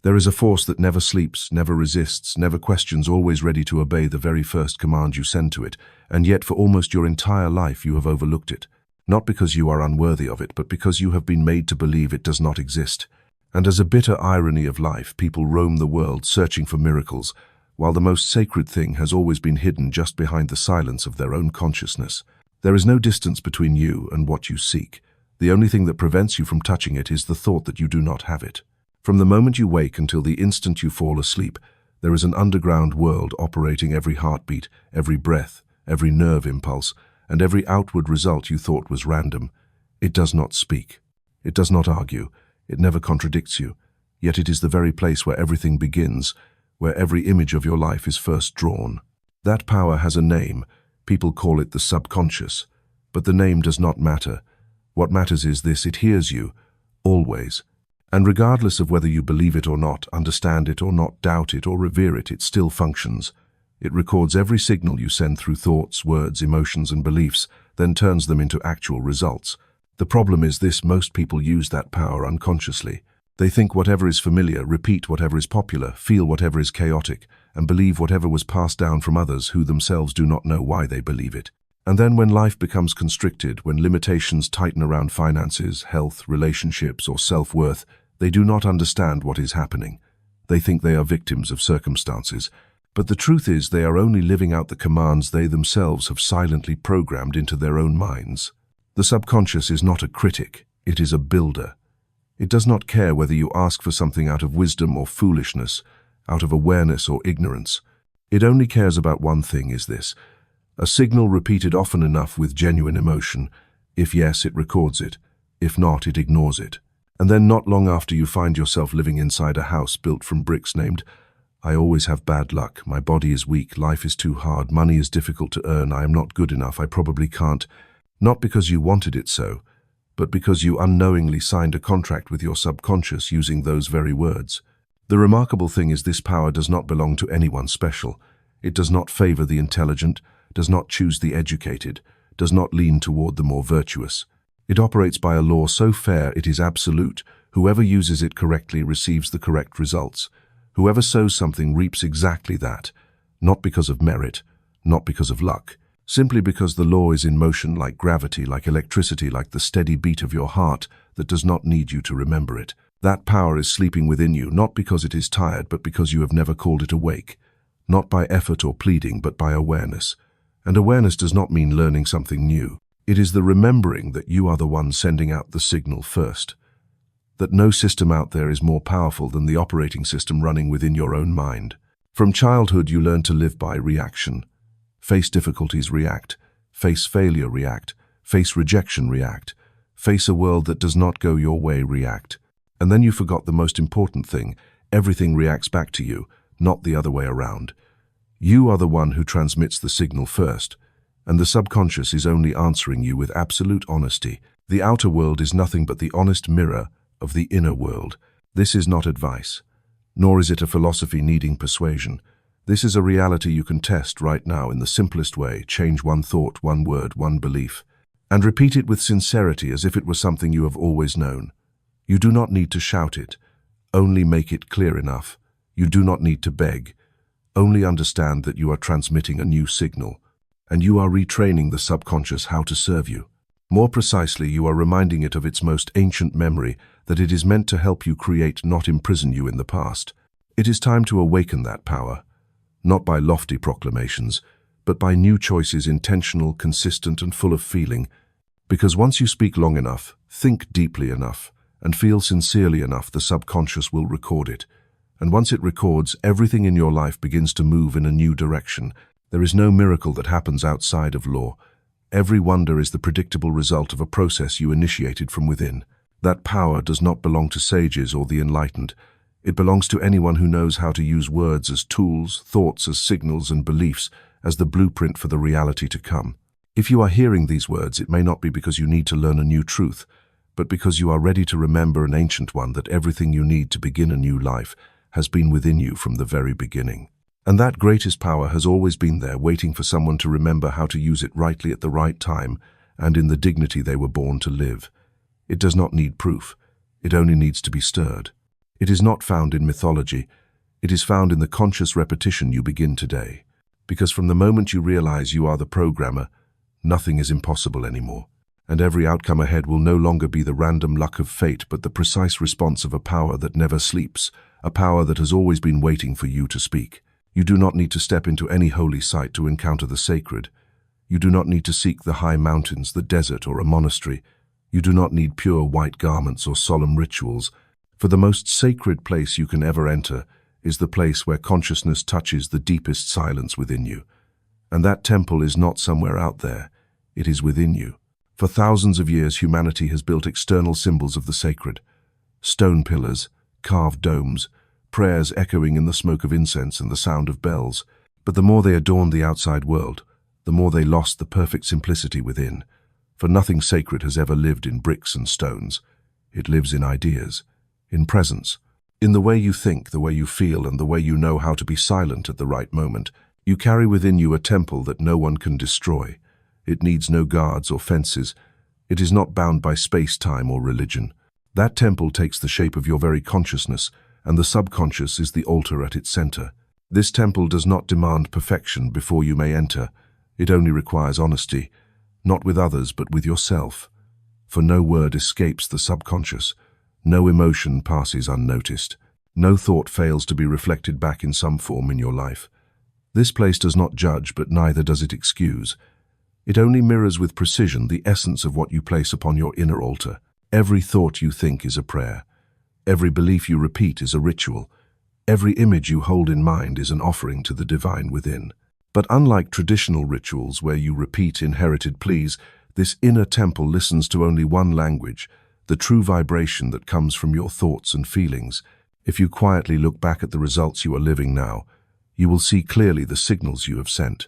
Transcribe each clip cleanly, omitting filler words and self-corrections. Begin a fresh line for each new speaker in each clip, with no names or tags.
There is a force that never sleeps, never resists, never questions, always ready to obey the very first command you send to it, and yet for almost your entire life you have overlooked it. Not because you are unworthy of it, but because you have been made to believe it does not exist. And as a bitter irony of life, people roam the world searching for miracles, while the most sacred thing has always been hidden just behind the silence of their own consciousness. There is no distance between you and what you seek. The only thing that prevents you from touching it is the thought that you do not have it. From the moment you wake until the instant you fall asleep, there is an underground world operating every heartbeat, every breath, every nerve impulse, and every outward result you thought was random. It does not speak. It does not argue. It never contradicts you. Yet it is the very place where everything begins, where every image of your life is first drawn. That power has a name. People call it the subconscious. But the name does not matter. What matters is this: it hears you, always. And regardless of whether you believe it or not, understand it or not, doubt it or revere it, it still functions. It records every signal you send through thoughts, words, emotions, and beliefs, then turns them into actual results. The problem is this: most people use that power unconsciously. They think whatever is familiar, repeat whatever is popular, feel whatever is chaotic, and believe whatever was passed down from others who themselves do not know why they believe it. And then when life becomes constricted, when limitations tighten around finances, health, relationships, or self-worth, they do not understand what is happening. They think they are victims of circumstances. But the truth is they are only living out the commands they themselves have silently programmed into their own minds. The subconscious is not a critic, it is a builder. It does not care whether you ask for something out of wisdom or foolishness, out of awareness or ignorance. It only cares about one thing: is this a signal repeated often enough with genuine emotion? If yes, it records it. If not, it ignores it. And then not long after, you find yourself living inside a house built from bricks named, "I always have bad luck, my body is weak, life is too hard, money is difficult to earn, I am not good enough, I probably can't." Not because you wanted it so, but because you unknowingly signed a contract with your subconscious using those very words. The remarkable thing is this power does not belong to anyone special. It does not favor the intelligent, does not choose the educated, does not lean toward the more virtuous. It operates by a law so fair it is absolute. Whoever uses it correctly receives the correct results. Whoever sows something reaps exactly that, not because of merit, not because of luck, simply because the law is in motion, like gravity, like electricity, like the steady beat of your heart that does not need you to remember it. That power is sleeping within you, not because it is tired, but because you have never called it awake. Not by effort or pleading, but by awareness. And awareness does not mean learning something new. It is the remembering that you are the one sending out the signal first. That no system out there is more powerful than the operating system running within your own mind. From childhood you learn to live by reaction. Face difficulties, react. Face failure, react. Face rejection, react. Face a world that does not go your way, react. And then you forgot the most important thing: everything reacts back to you, not the other way around. You are the one who transmits the signal first, and the subconscious is only answering you with absolute honesty. The outer world is nothing but the honest mirror of the inner world. This is not advice, nor is it a philosophy needing persuasion. This is a reality you can test right now in the simplest way. Change one thought, one word, one belief, and repeat it with sincerity as if it was something you have always known. You do not need to shout it, only make it clear enough. You do not need to beg, only understand that you are transmitting a new signal, and you are retraining the subconscious how to serve you. More precisely, you are reminding it of its most ancient memory, that it is meant to help you create, not imprison you in the past. It is time to awaken that power, not by lofty proclamations, but by new choices, intentional, consistent, and full of feeling. Because once you speak long enough, think deeply enough, and feel sincerely enough, the subconscious will record it. And once it records, everything in your life begins to move in a new direction. There is no miracle that happens outside of law. Every wonder is the predictable result of a process you initiated from within. That power does not belong to sages or the enlightened. It belongs to anyone who knows how to use words as tools, thoughts as signals, and beliefs as the blueprint for the reality to come. If you are hearing these words, it may not be because you need to learn a new truth, but because you are ready to remember an ancient one, that everything you need to begin a new life has been within you from the very beginning. And that greatest power has always been there, waiting for someone to remember how to use it rightly at the right time and in the dignity they were born to live. It does not need proof. It only needs to be stirred. It is not found in mythology. It is found in the conscious repetition you begin today. Because from the moment you realize you are the programmer, nothing is impossible anymore. And every outcome ahead will no longer be the random luck of fate, but the precise response of a power that never sleeps, a power that has always been waiting for you to speak. You do not need to step into any holy site to encounter the sacred. You do not need to seek the high mountains, the desert, or a monastery. You do not need pure white garments or solemn rituals. For the most sacred place you can ever enter is the place where consciousness touches the deepest silence within you. And that temple is not somewhere out there. It is within you. For thousands of years, humanity has built external symbols of the sacred. Stone pillars, carved domes, prayers echoing in the smoke of incense and the sound of bells. But the more they adorned the outside world, the more they lost the perfect simplicity within. For nothing sacred has ever lived in bricks and stones. It lives in ideas, in presence, in the way you think, the way you feel, and the way you know how to be silent at the right moment. You carry within you a temple that no one can destroy. It needs no guards or fences. It is not bound by space, time, or religion. That temple takes the shape of your very consciousness, and the subconscious is the altar at its center. This temple does not demand perfection before you may enter. It only requires honesty, not with others but with yourself. For no word escapes the subconscious. No emotion passes unnoticed. No thought fails to be reflected back in some form in your life. This place does not judge, but neither does it excuse. It only mirrors with precision the essence of what you place upon your inner altar. Every thought you think is a prayer. Every belief you repeat is a ritual. Every image you hold in mind is an offering to the divine within. But unlike traditional rituals where you repeat inherited pleas, this inner temple listens to only one language, the true vibration that comes from your thoughts and feelings. If you quietly look back at the results you are living now, you will see clearly the signals you have sent.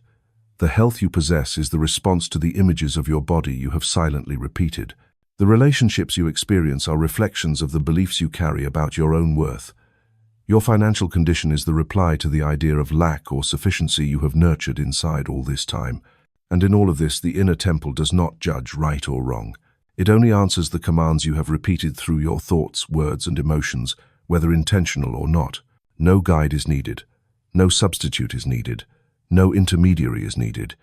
The health you possess is the response to the images of your body you have silently repeated. The relationships you experience are reflections of the beliefs you carry about your own worth. Your financial condition is the reply to the idea of lack or sufficiency you have nurtured inside all this time. And in all of this, the inner temple does not judge right or wrong. It only answers the commands you have repeated through your thoughts, words, and emotions, whether intentional or not. No guide is needed. No substitute is needed. No intermediary is needed.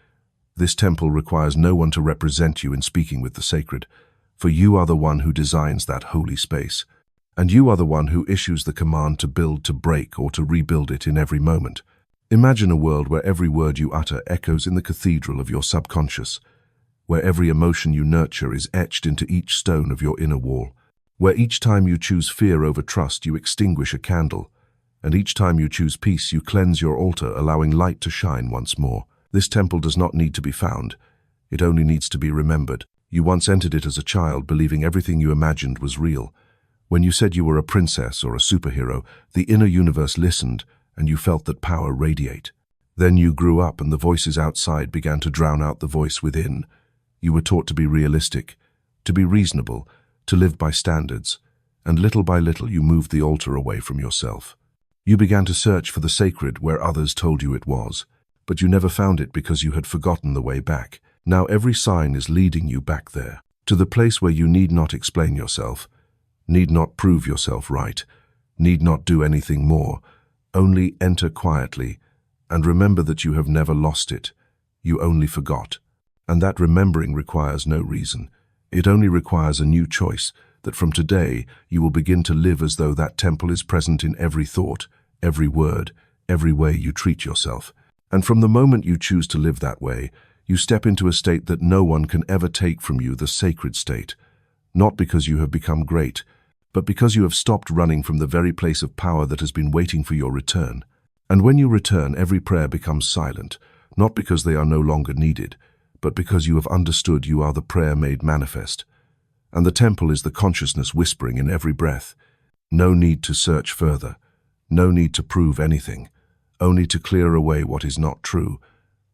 This temple requires no one to represent you in speaking with the sacred, for you are the one who designs that holy space. And you are the one who issues the command to build, to break, or to rebuild it in every moment. Imagine a world where every word you utter echoes in the cathedral of your subconscious, where every emotion you nurture is etched into each stone of your inner wall, where each time you choose fear over trust, you extinguish a candle, and each time you choose peace, you cleanse your altar, allowing light to shine once more. This temple does not need to be found. It only needs to be remembered. You once entered it as a child, believing everything you imagined was real. When you said you were a princess or a superhero, the inner universe listened, and you felt that power radiate. Then you grew up, and the voices outside began to drown out the voice within. You were taught to be realistic, to be reasonable, to live by standards, and little by little you moved the altar away from yourself. You began to search for the sacred where others told you it was, but you never found it because you had forgotten the way back. Now every sign is leading you back there, to the place where you need not explain yourself, need not prove yourself right, need not do anything more. Only enter quietly, and remember that you have never lost it. You only forgot. And that remembering requires no reason. It only requires a new choice, that from today you will begin to live as though that temple is present in every thought, every word, every way you treat yourself. And from the moment you choose to live that way, you step into a state that no one can ever take from you, the sacred state. Not because you have become great, but because you have stopped running from the very place of power that has been waiting for your return. And when you return, every prayer becomes silent, not because they are no longer needed, but because you have understood you are the prayer made manifest. And the temple is the consciousness whispering in every breath. No need to search further, no need to prove anything, only to clear away what is not true,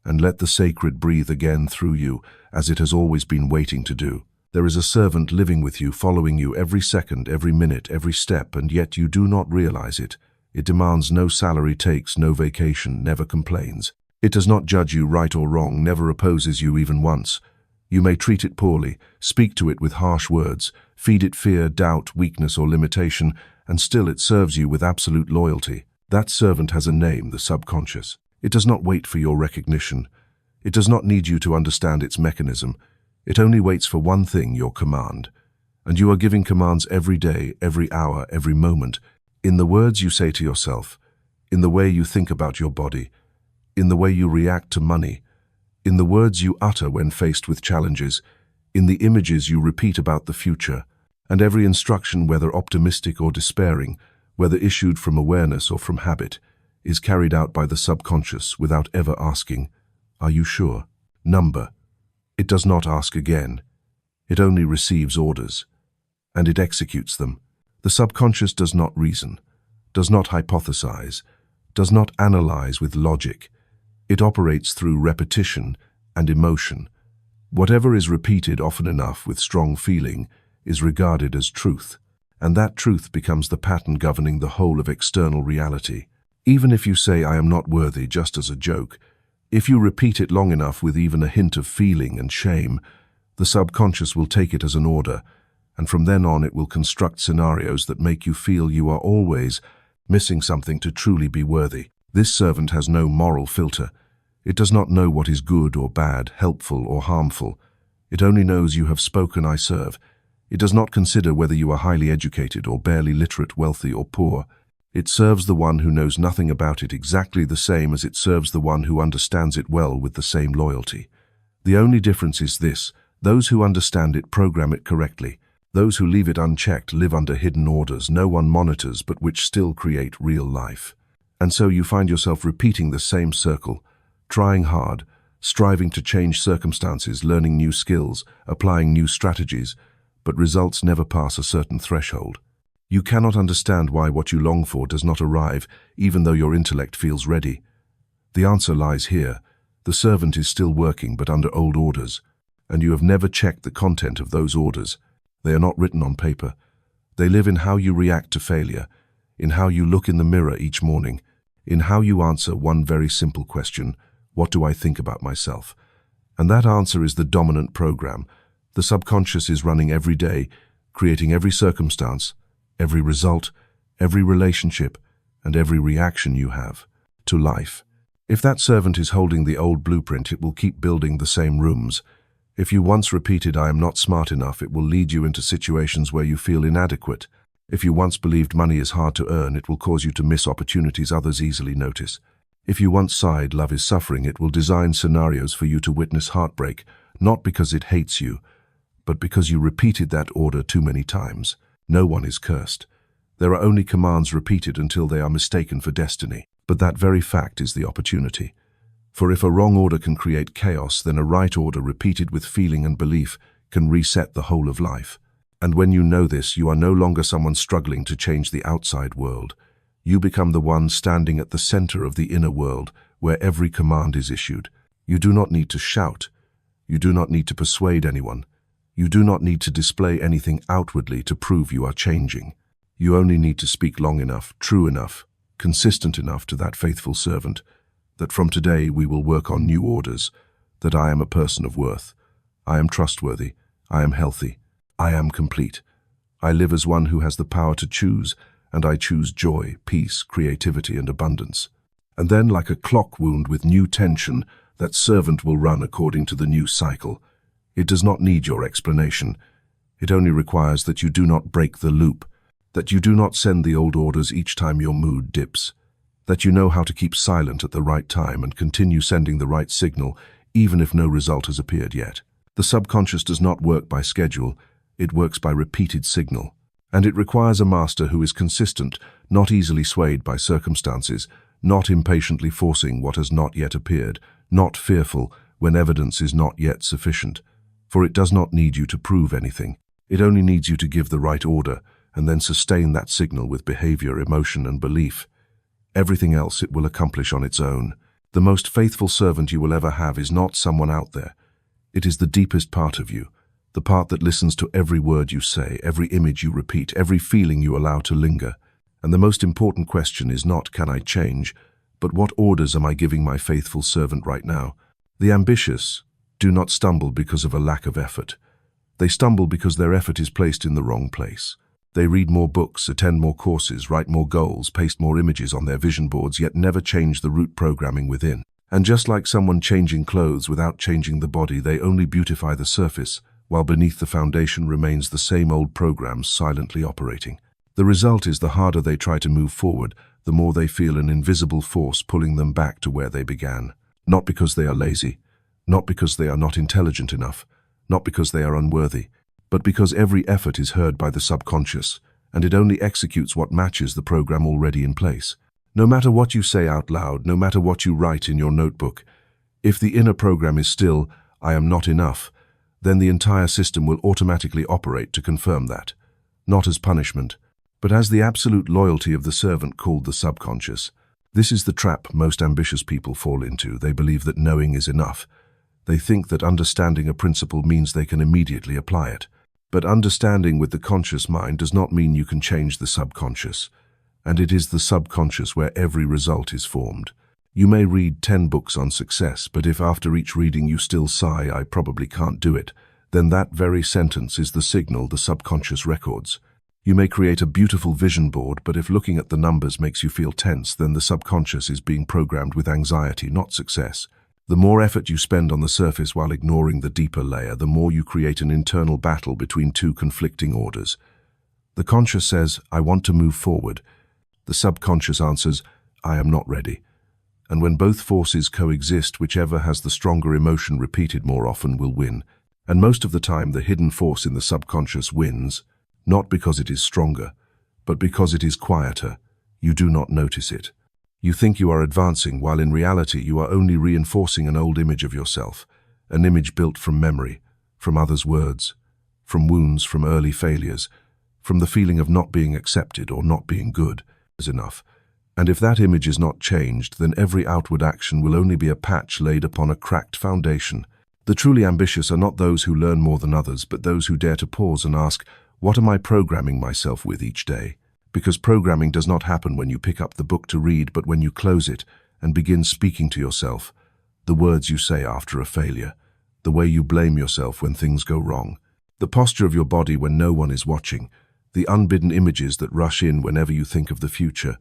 and let the sacred breathe again through you, as it has always been waiting to do. There is a servant living with you, following you every second, every minute, every step, and yet you do not realize it. It demands no salary, takes no vacation, never complains. It does not judge you right or wrong, never opposes you even once. You may treat it poorly, speak to it with harsh words, feed it fear, doubt, weakness, or limitation, and still it serves you with absolute loyalty. That servant has a name, the subconscious. It does not wait for your recognition. It does not need you to understand its mechanism. It only waits for one thing, your command. And you are giving commands every day, every hour, every moment, in the words you say to yourself, in the way you think about your body, in the way you react to money, in the words you utter when faced with challenges, in the images you repeat about the future, and every instruction, whether optimistic or despairing, whether issued from awareness or from habit, is carried out by the subconscious without ever asking, "Are you sure?" Number. It does not ask again. It only receives orders, and it executes them. The subconscious does not reason, does not hypothesize, does not analyze with logic. It operates through repetition and emotion. Whatever is repeated often enough with strong feeling is regarded as truth, and that truth becomes the pattern governing the whole of external reality. Even if you say, "I am not worthy," just as a joke, if you repeat it long enough with even a hint of feeling and shame, the subconscious will take it as an order, and from then on it will construct scenarios that make you feel you are always missing something to truly be worthy. This servant has no moral filter. It does not know what is good or bad, helpful or harmful. It only knows you have spoken, "I serve." It does not consider whether you are highly educated or barely literate, wealthy or poor. It serves the one who knows nothing about it exactly the same as it serves the one who understands it well with the same loyalty. The only difference is this: those who understand it program it correctly. Those who leave it unchecked live under hidden orders no one monitors but which still create real life. And so you find yourself repeating the same circle, trying hard, striving to change circumstances, learning new skills, applying new strategies, but results never pass a certain threshold. You cannot understand why what you long for does not arrive, even though your intellect feels ready. The answer lies here. The servant is still working, but under old orders, and you have never checked the content of those orders. They are not written on paper. They live in how you react to failure, in how you look in the mirror each morning, in how you answer one very simple question: what do I think about myself? And that answer is the dominant program. The subconscious is running every day, creating every circumstance, every result, every relationship, and every reaction you have to life. If that servant is holding the old blueprint, it will keep building the same rooms. If you once repeated, "I am not smart enough," it will lead you into situations where you feel inadequate. If you once believed money is hard to earn, it will cause you to miss opportunities others easily notice. If you once sighed, "Love is suffering," it will design scenarios for you to witness heartbreak, not because it hates you, but because you repeated that order too many times. No one is cursed. There are only commands repeated until they are mistaken for destiny. But that very fact is the opportunity. For if a wrong order can create chaos, then a right order repeated with feeling and belief can reset the whole of life. And when you know this, you are no longer someone struggling to change the outside world. You become the one standing at the center of the inner world, where every command is issued. You do not need to shout. You do not need to persuade anyone. You do not need to display anything outwardly to prove you are changing. You only need to speak long enough, true enough, consistent enough to that faithful servant, that from today we will work on new orders, that I am a person of worth, I am trustworthy, I am healthy, I am complete. I live as one who has the power to choose, and I choose joy, peace, creativity, and abundance. And then, like a clock wound with new tension, that servant will run according to the new cycle. It does not need your explanation. It only requires that you do not break the loop, that you do not send the old orders each time your mood dips, that you know how to keep silent at the right time and continue sending the right signal even if no result has appeared yet. The subconscious does not work by schedule, it works by repeated signal. And it requires a master who is consistent, not easily swayed by circumstances, not impatiently forcing what has not yet appeared, not fearful when evidence is not yet sufficient. For it does not need you to prove anything. It only needs you to give the right order and then sustain that signal with behavior, emotion, and belief. Everything else it will accomplish on its own. The most faithful servant you will ever have is not someone out there. It is the deepest part of you, the part that listens to every word you say, every image you repeat, every feeling you allow to linger. And the most important question is not, "Can I change?" but "What orders am I giving my faithful servant right now?" The ambitious do not stumble because of a lack of effort. They stumble because their effort is placed in the wrong place. They read more books, attend more courses, write more goals, paste more images on their vision boards, yet never change the root programming within. And just like someone changing clothes without changing the body, they only beautify the surface, while beneath the foundation remains the same old programs silently operating. The result is the harder they try to move forward, the more they feel an invisible force pulling them back to where they began. Not because they are lazy, not because they are not intelligent enough, not because they are unworthy, but because every effort is heard by the subconscious, and it only executes what matches the program already in place. No matter what you say out loud, no matter what you write in your notebook, if the inner program is still, "I am not enough," then the entire system will automatically operate to confirm that. Not as punishment, but as the absolute loyalty of the servant called the subconscious. This is the trap most ambitious people fall into. They believe that knowing is enough. They think that understanding a principle means they can immediately apply it. But understanding with the conscious mind does not mean you can change the subconscious. And it is the subconscious where every result is formed. You may read 10 books on success, but if after each reading you still sigh, "I probably can't do it," then that very sentence is the signal the subconscious records. You may create a beautiful vision board, but if looking at the numbers makes you feel tense, then the subconscious is being programmed with anxiety, not success. The more effort you spend on the surface while ignoring the deeper layer, the more you create an internal battle between two conflicting orders. The conscious says, "I want to move forward." The subconscious answers, "I am not ready." And when both forces coexist, whichever has the stronger emotion repeated more often will win. And most of the time, the hidden force in the subconscious wins, not because it is stronger, but because it is quieter. You do not notice it. You think you are advancing, while in reality you are only reinforcing an old image of yourself, an image built from memory, from others' words, from wounds, from early failures, from the feeling of not being accepted or not being good is enough. And if that image is not changed, then every outward action will only be a patch laid upon a cracked foundation. The truly ambitious are not those who learn more than others, but those who dare to pause and ask, "What am I programming myself with each day?" Because programming does not happen when you pick up the book to read, but when you close it and begin speaking to yourself. The words you say after a failure, the way you blame yourself when things go wrong, the posture of your body when no one is watching, the unbidden images that rush in whenever you think of the future.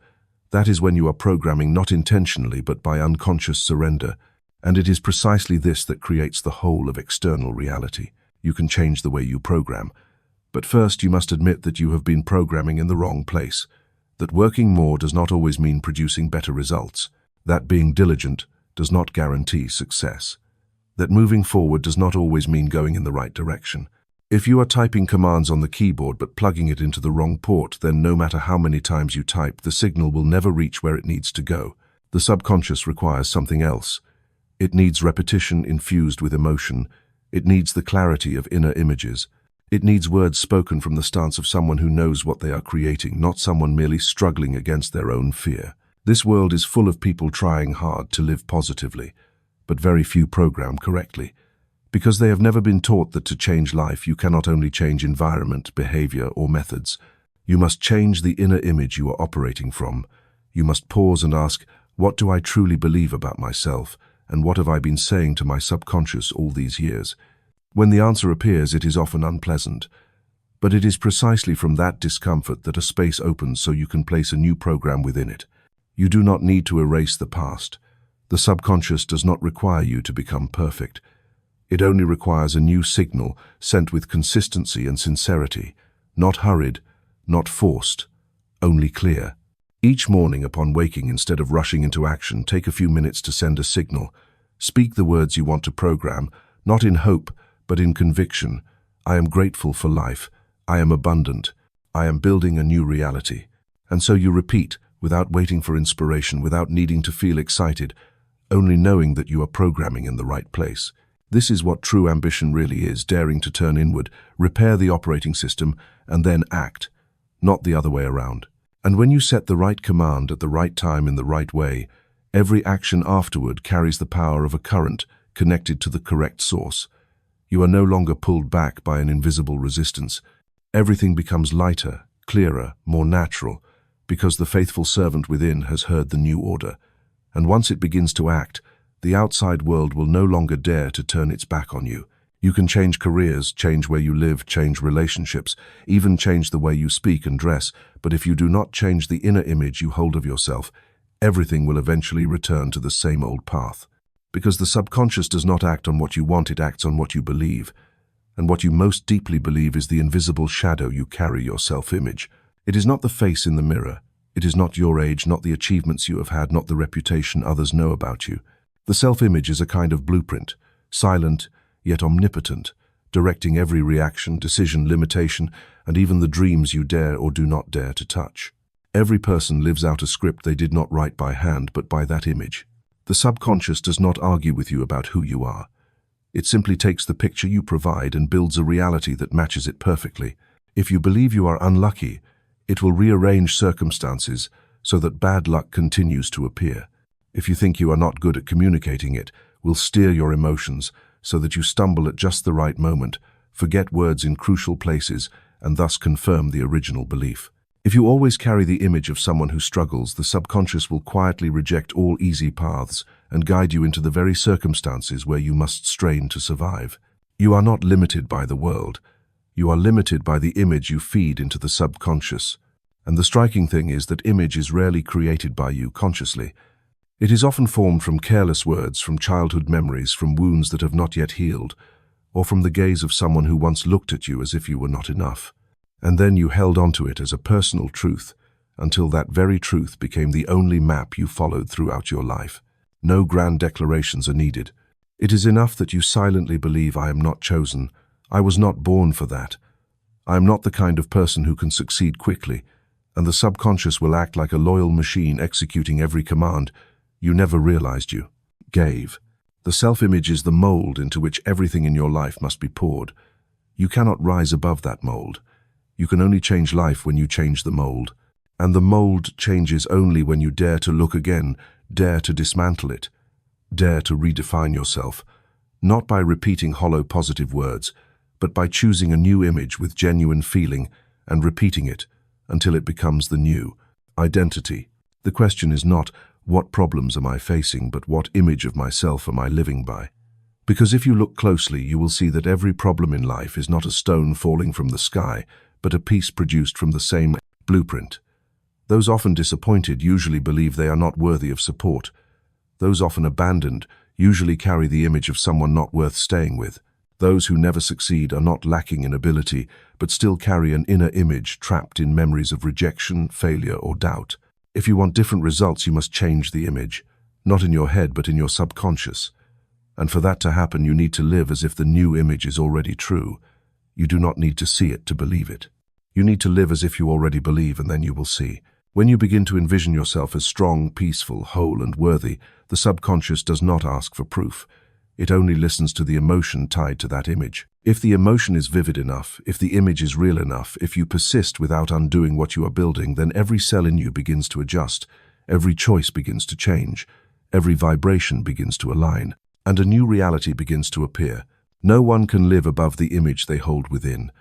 That is when you are programming not intentionally but by unconscious surrender, and it is precisely this that creates the whole of external reality. You can change the way you program. But first you must admit that you have been programming in the wrong place, that working more does not always mean producing better results, that being diligent does not guarantee success, that moving forward does not always mean going in the right direction. If you are typing commands on the keyboard but plugging it into the wrong port, then no matter how many times you type, the signal will never reach where it needs to go. The subconscious requires something else. It needs repetition infused with emotion. It needs the clarity of inner images. It needs words spoken from the stance of someone who knows what they are creating, not someone merely struggling against their own fear. This world is full of people trying hard to live positively, but very few program correctly. Because they have never been taught that to change life, you cannot only change environment, behavior, or methods. You must change the inner image you are operating from. You must pause and ask, what do I truly believe about myself, and what have I been saying to my subconscious all these years? When the answer appears, it is often unpleasant. But it is precisely from that discomfort that a space opens so you can place a new program within it. You do not need to erase the past. The subconscious does not require you to become perfect. It only requires a new signal sent with consistency and sincerity, not hurried, not forced, only clear. Each morning upon waking, instead of rushing into action, take a few minutes to send a signal. Speak the words you want to program, not in hope, but in conviction. I am grateful for life. I am abundant. I am building a new reality. And so you repeat, without waiting for inspiration, without needing to feel excited, only knowing that you are programming in the right place. This is what true ambition really is, daring to turn inward, repair the operating system, and then act, not the other way around. And when you set the right command at the right time in the right way, every action afterward carries the power of a current connected to the correct source. You are no longer pulled back by an invisible resistance. Everything becomes lighter, clearer, more natural, because the faithful servant within has heard the new order. And once it begins to act, the outside world will no longer dare to turn its back on you. You can change careers, change where you live, change relationships, even change the way you speak and dress, but if you do not change the inner image you hold of yourself, everything will eventually return to the same old path. Because the subconscious does not act on what you want, it acts on what you believe. And what you most deeply believe is the invisible shadow you carry, your self-image. It is not the face in the mirror. It is not your age, not the achievements you have had, not the reputation others know about you. The self-image is a kind of blueprint, silent yet omnipotent, directing every reaction, decision, limitation, and even the dreams you dare or do not dare to touch. Every person lives out a script they did not write by hand, but by that image. The subconscious does not argue with you about who you are. It simply takes the picture you provide and builds a reality that matches it perfectly. If you believe you are unlucky, it will rearrange circumstances so that bad luck continues to appear. If you think you are not good at communicating, it will steer your emotions so that you stumble at just the right moment, forget words in crucial places, and thus confirm the original belief. If you always carry the image of someone who struggles, the subconscious will quietly reject all easy paths and guide you into the very circumstances where you must strain to survive. You are not limited by the world. You are limited by the image you feed into the subconscious. And the striking thing is that image is rarely created by you consciously. It is often formed from careless words, from childhood memories, from wounds that have not yet healed, or from the gaze of someone who once looked at you as if you were not enough. And then you held onto it as a personal truth, until that very truth became the only map you followed throughout your life. No grand declarations are needed. It is enough that you silently believe, I am not chosen. I was not born for that. I am not the kind of person who can succeed quickly, and the subconscious will act like a loyal machine executing every command you never realized you gave. The self-image is the mold into which everything in your life must be poured. You cannot rise above that mold. You can only change life when you change the mold. And the mold changes only when you dare to look again, dare to dismantle it, dare to redefine yourself, not by repeating hollow positive words, but by choosing a new image with genuine feeling and repeating it until it becomes the new identity. The question is not, what problems am I facing, but what image of myself am I living by? Because if you look closely, you will see that every problem in life is not a stone falling from the sky, but a piece produced from the same blueprint. Those often disappointed usually believe they are not worthy of support. Those often abandoned usually carry the image of someone not worth staying with. Those who never succeed are not lacking in ability, but still carry an inner image trapped in memories of rejection, failure, or doubt. If you want different results, you must change the image, not in your head, but in your subconscious. And for that to happen, you need to live as if the new image is already true. You do not need to see it to believe it. You need to live as if you already believe, and then you will see. When you begin to envision yourself as strong, peaceful, whole, and worthy, the subconscious does not ask for proof. It only listens to the emotion tied to that image. If the emotion is vivid enough, if the image is real enough, if you persist without undoing what you are building, then every cell in you begins to adjust, every choice begins to change, every vibration begins to align, and a new reality begins to appear. No one can live above the image they hold within,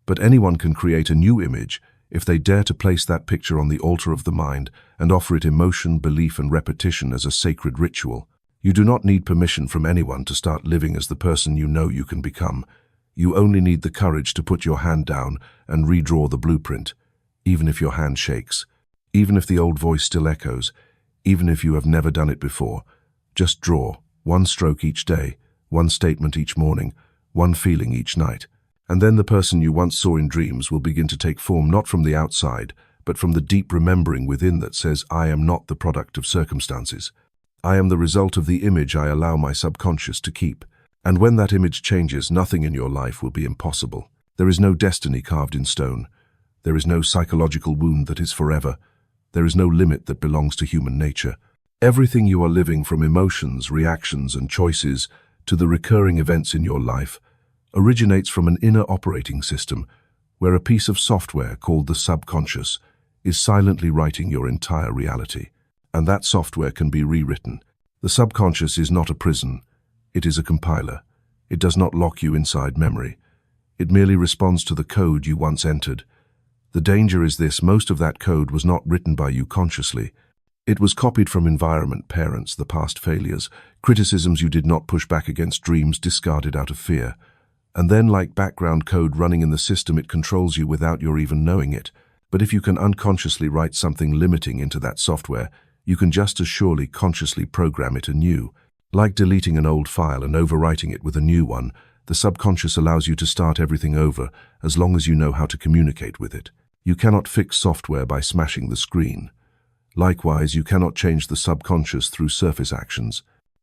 but anyone can create a new image if they dare to place that picture on the altar of the mind and offer it emotion, belief, and repetition as a sacred ritual. You do not need permission from anyone to start living as the person you know you can become. You only need the courage to put your hand down and redraw the blueprint, even if your hand shakes, even if the old voice still echoes, even if you have never done it before. Just draw, one stroke each day, one statement each morning, one feeling each night. And then the person you once saw in dreams will begin to take form, not from the outside, but from the deep remembering within that says, I am not the product of circumstances. I am the result of the image I allow my subconscious to keep. And when that image changes, nothing in your life will be impossible. There is no destiny carved in stone. There is no psychological wound that is forever. There is no limit that belongs to human nature. Everything you are living, from emotions, reactions, and choices to the recurring events in your life, originates from an inner operating system where a piece of software called the subconscious is silently writing your entire reality. And that software can be rewritten. The subconscious is not a prison. It is a compiler. It does not lock you inside memory. It merely responds to the code you once entered. The danger is this: most of that code was not written by you consciously. It was copied from environment, parents, the past failures, criticisms you did not push back against, dreams discarded out of fear. And then, like background code running in the system, it controls you without your even knowing it. But if you can unconsciously write something limiting into that software, you can just as surely consciously program it anew. Like deleting an old file and overwriting it with a new one, the subconscious allows you to start everything over as long as you know how to communicate with it. You cannot fix software by smashing the screen. Likewise, you cannot change the subconscious through surface actions.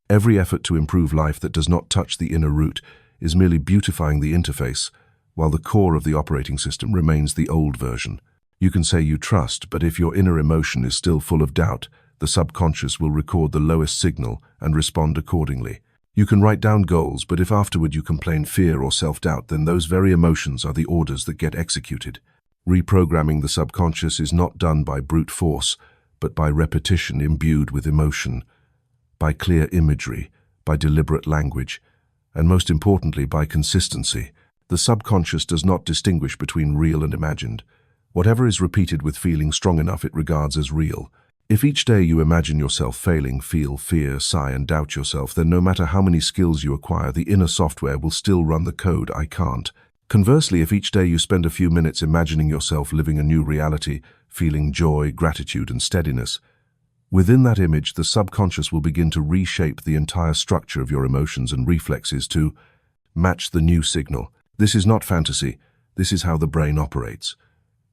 Every effort to improve life that does not touch the inner root is merely beautifying the interface, while the core of the operating system remains the old version. You can say you trust, but if your inner emotion is still full of doubt, the subconscious will record the lowest signal and respond accordingly. You can write down goals, but if afterward you complain fear or self-doubt, then those very emotions are the orders that get executed. Reprogramming the subconscious is not done by brute force, but by repetition imbued with emotion, by clear imagery, by deliberate language, and most importantly, by consistency. The subconscious does not distinguish between real and imagined. Whatever is repeated with feeling strong enough it regards as real. If each day you imagine yourself failing, feel fear, sigh, and doubt yourself, then no matter how many skills you acquire, the inner software will still run the code, "I can't." Conversely, if each day you spend a few minutes imagining yourself living a new reality, feeling joy, gratitude, and steadiness, within that image, the subconscious will begin to reshape the entire structure of your emotions and reflexes to match the new signal. This is not fantasy. This is how the brain operates.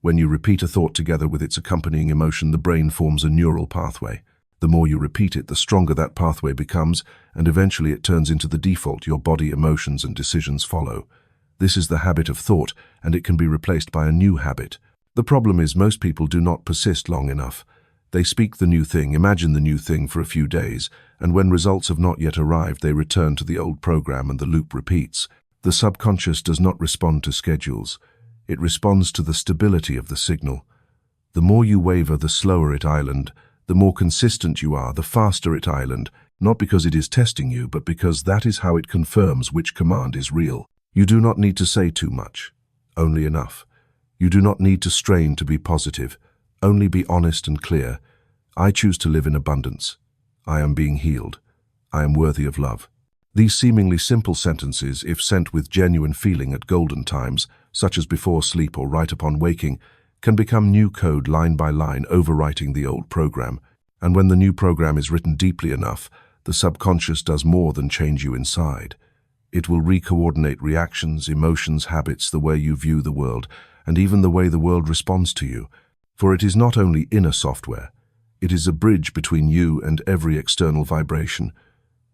When you repeat a thought together with its accompanying emotion, the brain forms a neural pathway. The more you repeat it, the stronger that pathway becomes, and eventually it turns into the default. Your body, emotions, and decisions follow. This is the habit of thought, and it can be replaced by a new habit. The problem is most people do not persist long enough. They speak the new thing, imagine the new thing for a few days, and when results have not yet arrived, they return to the old program and the loop repeats. The subconscious does not respond to schedules. It responds to the stability of the signal. The more you waver, the slower it island. The more consistent you are, the faster it island, not because it is testing you, but because that is how it confirms which command is real. You do not need to say too much, only enough. You do not need to strain to be positive, only be honest and clear. I choose to live in abundance. I am being healed. I am worthy of love. These seemingly simple sentences, if sent with genuine feeling at golden times, such as before sleep or right upon waking, can become new code line by line, overwriting the old program. And when the new program is written deeply enough, the subconscious does more than change you inside. It will re-coordinate reactions, emotions, habits, the way you view the world, and even the way the world responds to you. For it is not only inner software, it is a bridge between you and every external vibration.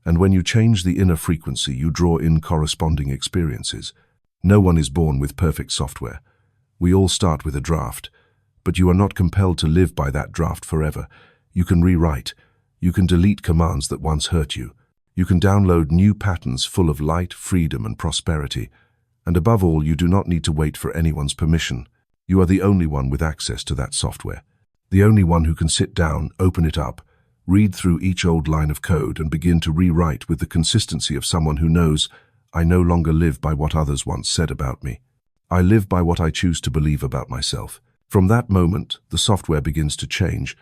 And when you change the inner frequency, you draw in corresponding experiences. No one is born with perfect software. We all start with a draft, but you are not compelled to live by that draft forever. You can rewrite. You can delete commands that once hurt you. You can download new patterns full of light, freedom, and prosperity. And above all, you do not need to wait for anyone's permission. You are the only one with access to that software. The only one who can sit down, open it up, read through each old line of code, and begin to rewrite with the consistency of someone who knows, I no longer live by what others once said about me. I live by what I choose to believe about myself. From that moment, the software begins to change,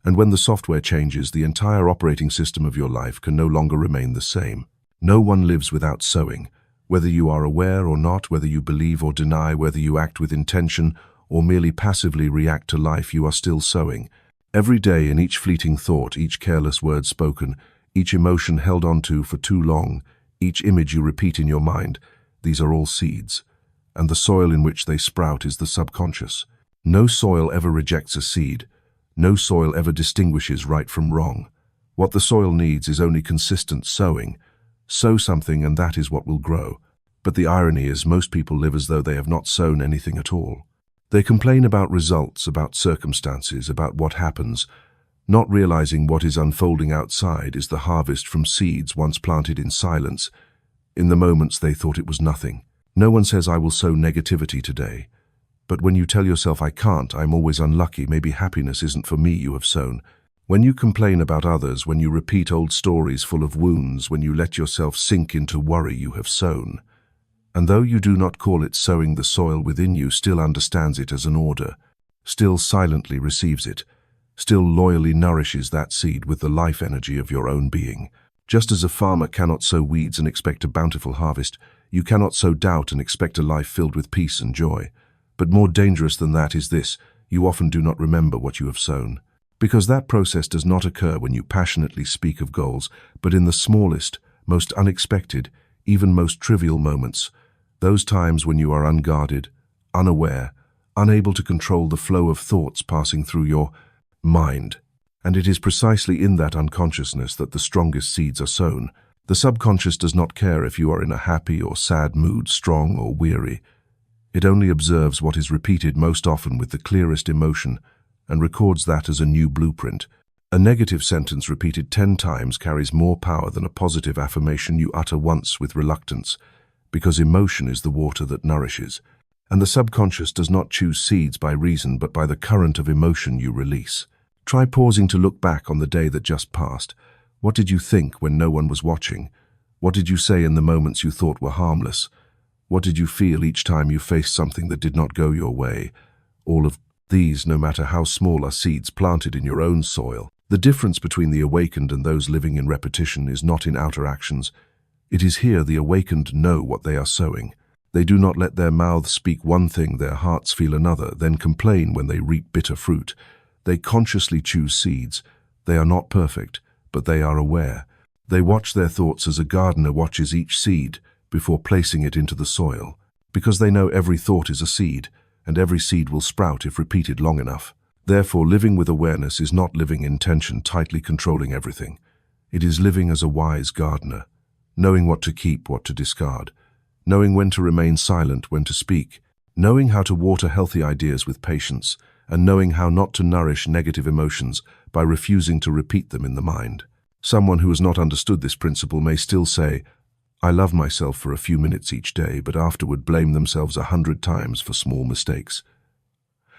and when the software changes, the entire operating system of your life can no longer remain the same. No one lives without sowing. Whether you are aware or not, whether you believe or deny, whether you act with intention or merely passively react to life, you are still sowing. Every day, in each fleeting thought, each careless word spoken, each emotion held on to for too long, each image you repeat in your mind, these are all seeds, and the soil in which they sprout is the subconscious. No soil ever rejects a seed. No soil ever distinguishes right from wrong. What the soil needs is only consistent sowing. Sow something and that is what will grow. But the irony is most people live as though they have not sown anything at all. They complain about results, about circumstances, about what happens, not realizing what is unfolding outside is the harvest from seeds once planted in silence, in the moments they thought it was nothing. No one says, I will sow negativity today. But when you tell yourself, I can't, I'm always unlucky, maybe happiness isn't for me, you have sown. When you complain about others, when you repeat old stories full of wounds, when you let yourself sink into worry, you have sown. And though you do not call it sowing, the soil within you still understands it as an order, still silently receives it, still loyally nourishes that seed with the life energy of your own being. Just as a farmer cannot sow weeds and expect a bountiful harvest, you cannot sow doubt and expect a life filled with peace and joy. But more dangerous than that is this: you often do not remember what you have sown. Because that process does not occur when you passionately speak of goals, but in the smallest, most unexpected, even most trivial moments, those times when you are unguarded, unaware, unable to control the flow of thoughts passing through your mind. And it is precisely in that unconsciousness that the strongest seeds are sown. The subconscious does not care if you are in a happy or sad mood, strong or weary. It only observes what is repeated most often with the clearest emotion and records that as a new blueprint. A negative sentence repeated 10 times carries more power than a positive affirmation you utter once with reluctance, because emotion is the water that nourishes. And the subconscious does not choose seeds by reason but by the current of emotion you release. Try pausing to look back on the day that just passed. What did you think when no one was watching? What did you say in the moments you thought were harmless? What did you feel each time you faced something that did not go your way? All of these, no matter how small, are seeds planted in your own soil. The difference between the awakened and those living in repetition is not in outer actions. It is here the awakened know what they are sowing. They do not let their mouths speak one thing, their hearts feel another, then complain when they reap bitter fruit. They consciously choose seeds. They are not perfect, but they are aware. They watch their thoughts as a gardener watches each seed before placing it into the soil, because they know every thought is a seed, and every seed will sprout if repeated long enough. Therefore, living with awareness is not living in tension, tightly controlling everything. It is living as a wise gardener, knowing what to keep, what to discard, knowing when to remain silent, when to speak, knowing how to water healthy ideas with patience, and knowing how not to nourish negative emotions by refusing to repeat them in the mind. Someone who has not understood this principle may still say, "I love myself for a few minutes each day," but afterward blame themselves 100 times for small mistakes.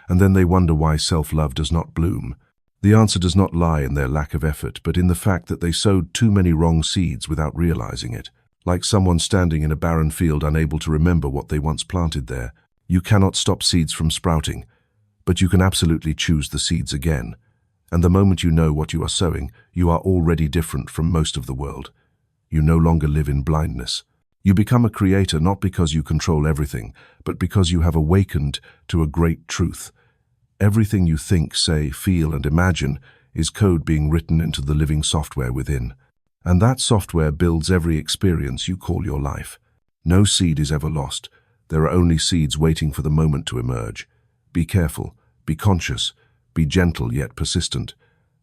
And then they wonder why self-love does not bloom. The answer does not lie in their lack of effort, but in the fact that they sowed too many wrong seeds without realizing it. Like someone standing in a barren field unable to remember what they once planted there. You cannot stop seeds from sprouting, but you can absolutely choose the seeds again. And the moment you know what you are sowing, you are already different from most of the world. You no longer live in blindness. You become a creator not because you control everything, but because you have awakened to a great truth. Everything you think, say, feel, and imagine is code being written into the living software within. And that software builds every experience you call your life. No seed is ever lost. There are only seeds waiting for the moment to emerge. Be careful, be conscious, be gentle yet persistent.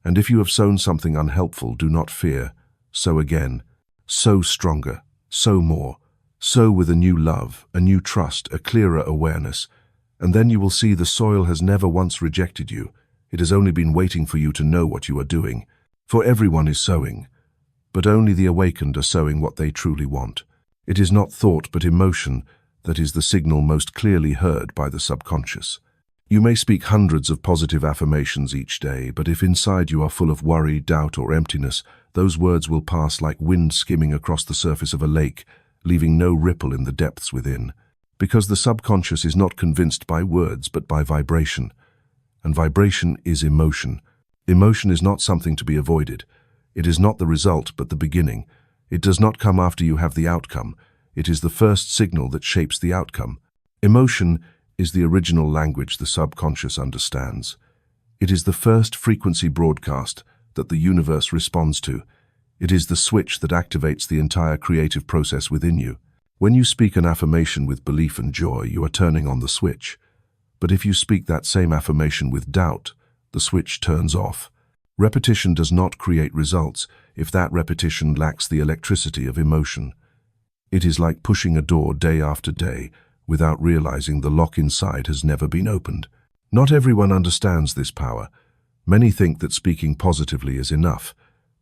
And if you have sown something unhelpful, do not fear. Sow again. Sow stronger. Sow more. Sow with a new love, a new trust, a clearer awareness. And then you will see the soil has never once rejected you. It has only been waiting for you to know what you are doing. For everyone is sowing, but only the awakened are sowing what they truly want. It is not thought but emotion that is the signal most clearly heard by the subconscious. You may speak hundreds of positive affirmations each day, but if inside you are full of worry, doubt, or emptiness, those words will pass like wind skimming across the surface of a lake, leaving no ripple in the depths within. Because the subconscious is not convinced by words but by vibration. And vibration is emotion. Emotion is not something to be avoided. It is not the result but the beginning. It does not come after you have the outcome. It is the first signal that shapes the outcome. Emotion is the original language the subconscious understands. It is the first frequency broadcast that the universe responds to. It is the switch that activates the entire creative process within you. When you speak an affirmation with belief and joy, you are turning on the switch. But if you speak that same affirmation with doubt, the switch turns off. Repetition does not create results if that repetition lacks the electricity of emotion. It is like pushing a door day after day without realizing the lock inside has never been opened. Not everyone understands this power. Many think that speaking positively is enough,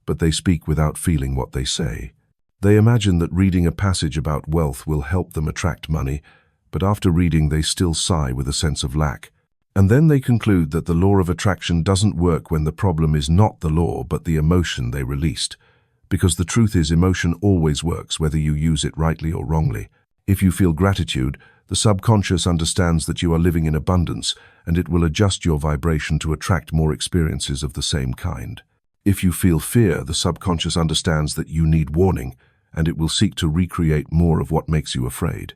but they speak without feeling what they say. They imagine that reading a passage about wealth will help them attract money, but after reading they still sigh with a sense of lack. And then they conclude that the law of attraction doesn't work when the problem is not the law but the emotion they released. Because the truth is, emotion always works whether you use it rightly or wrongly. If you feel gratitude, the subconscious understands that you are living in abundance, and it will adjust your vibration to attract more experiences of the same kind. If you feel fear, the subconscious understands that you need warning, and it will seek to recreate more of what makes you afraid.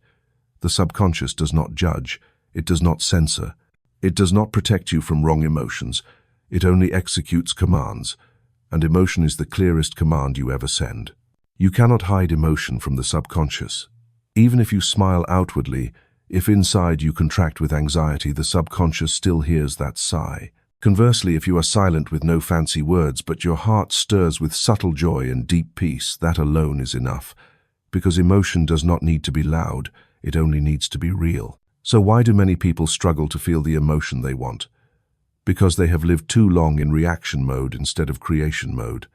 The subconscious does not judge, it does not censor, it does not protect you from wrong emotions, it only executes commands, and emotion is the clearest command you ever send. You cannot hide emotion from the subconscious. Even if you smile outwardly, if inside you contract with anxiety, the subconscious still hears that sigh. Conversely, if you are silent with no fancy words, but your heart stirs with subtle joy and deep peace, that alone is enough. Because emotion does not need to be loud, it only needs to be real. So why do many people struggle to feel the emotion they want? Because they have lived too long in reaction mode instead of creation mode.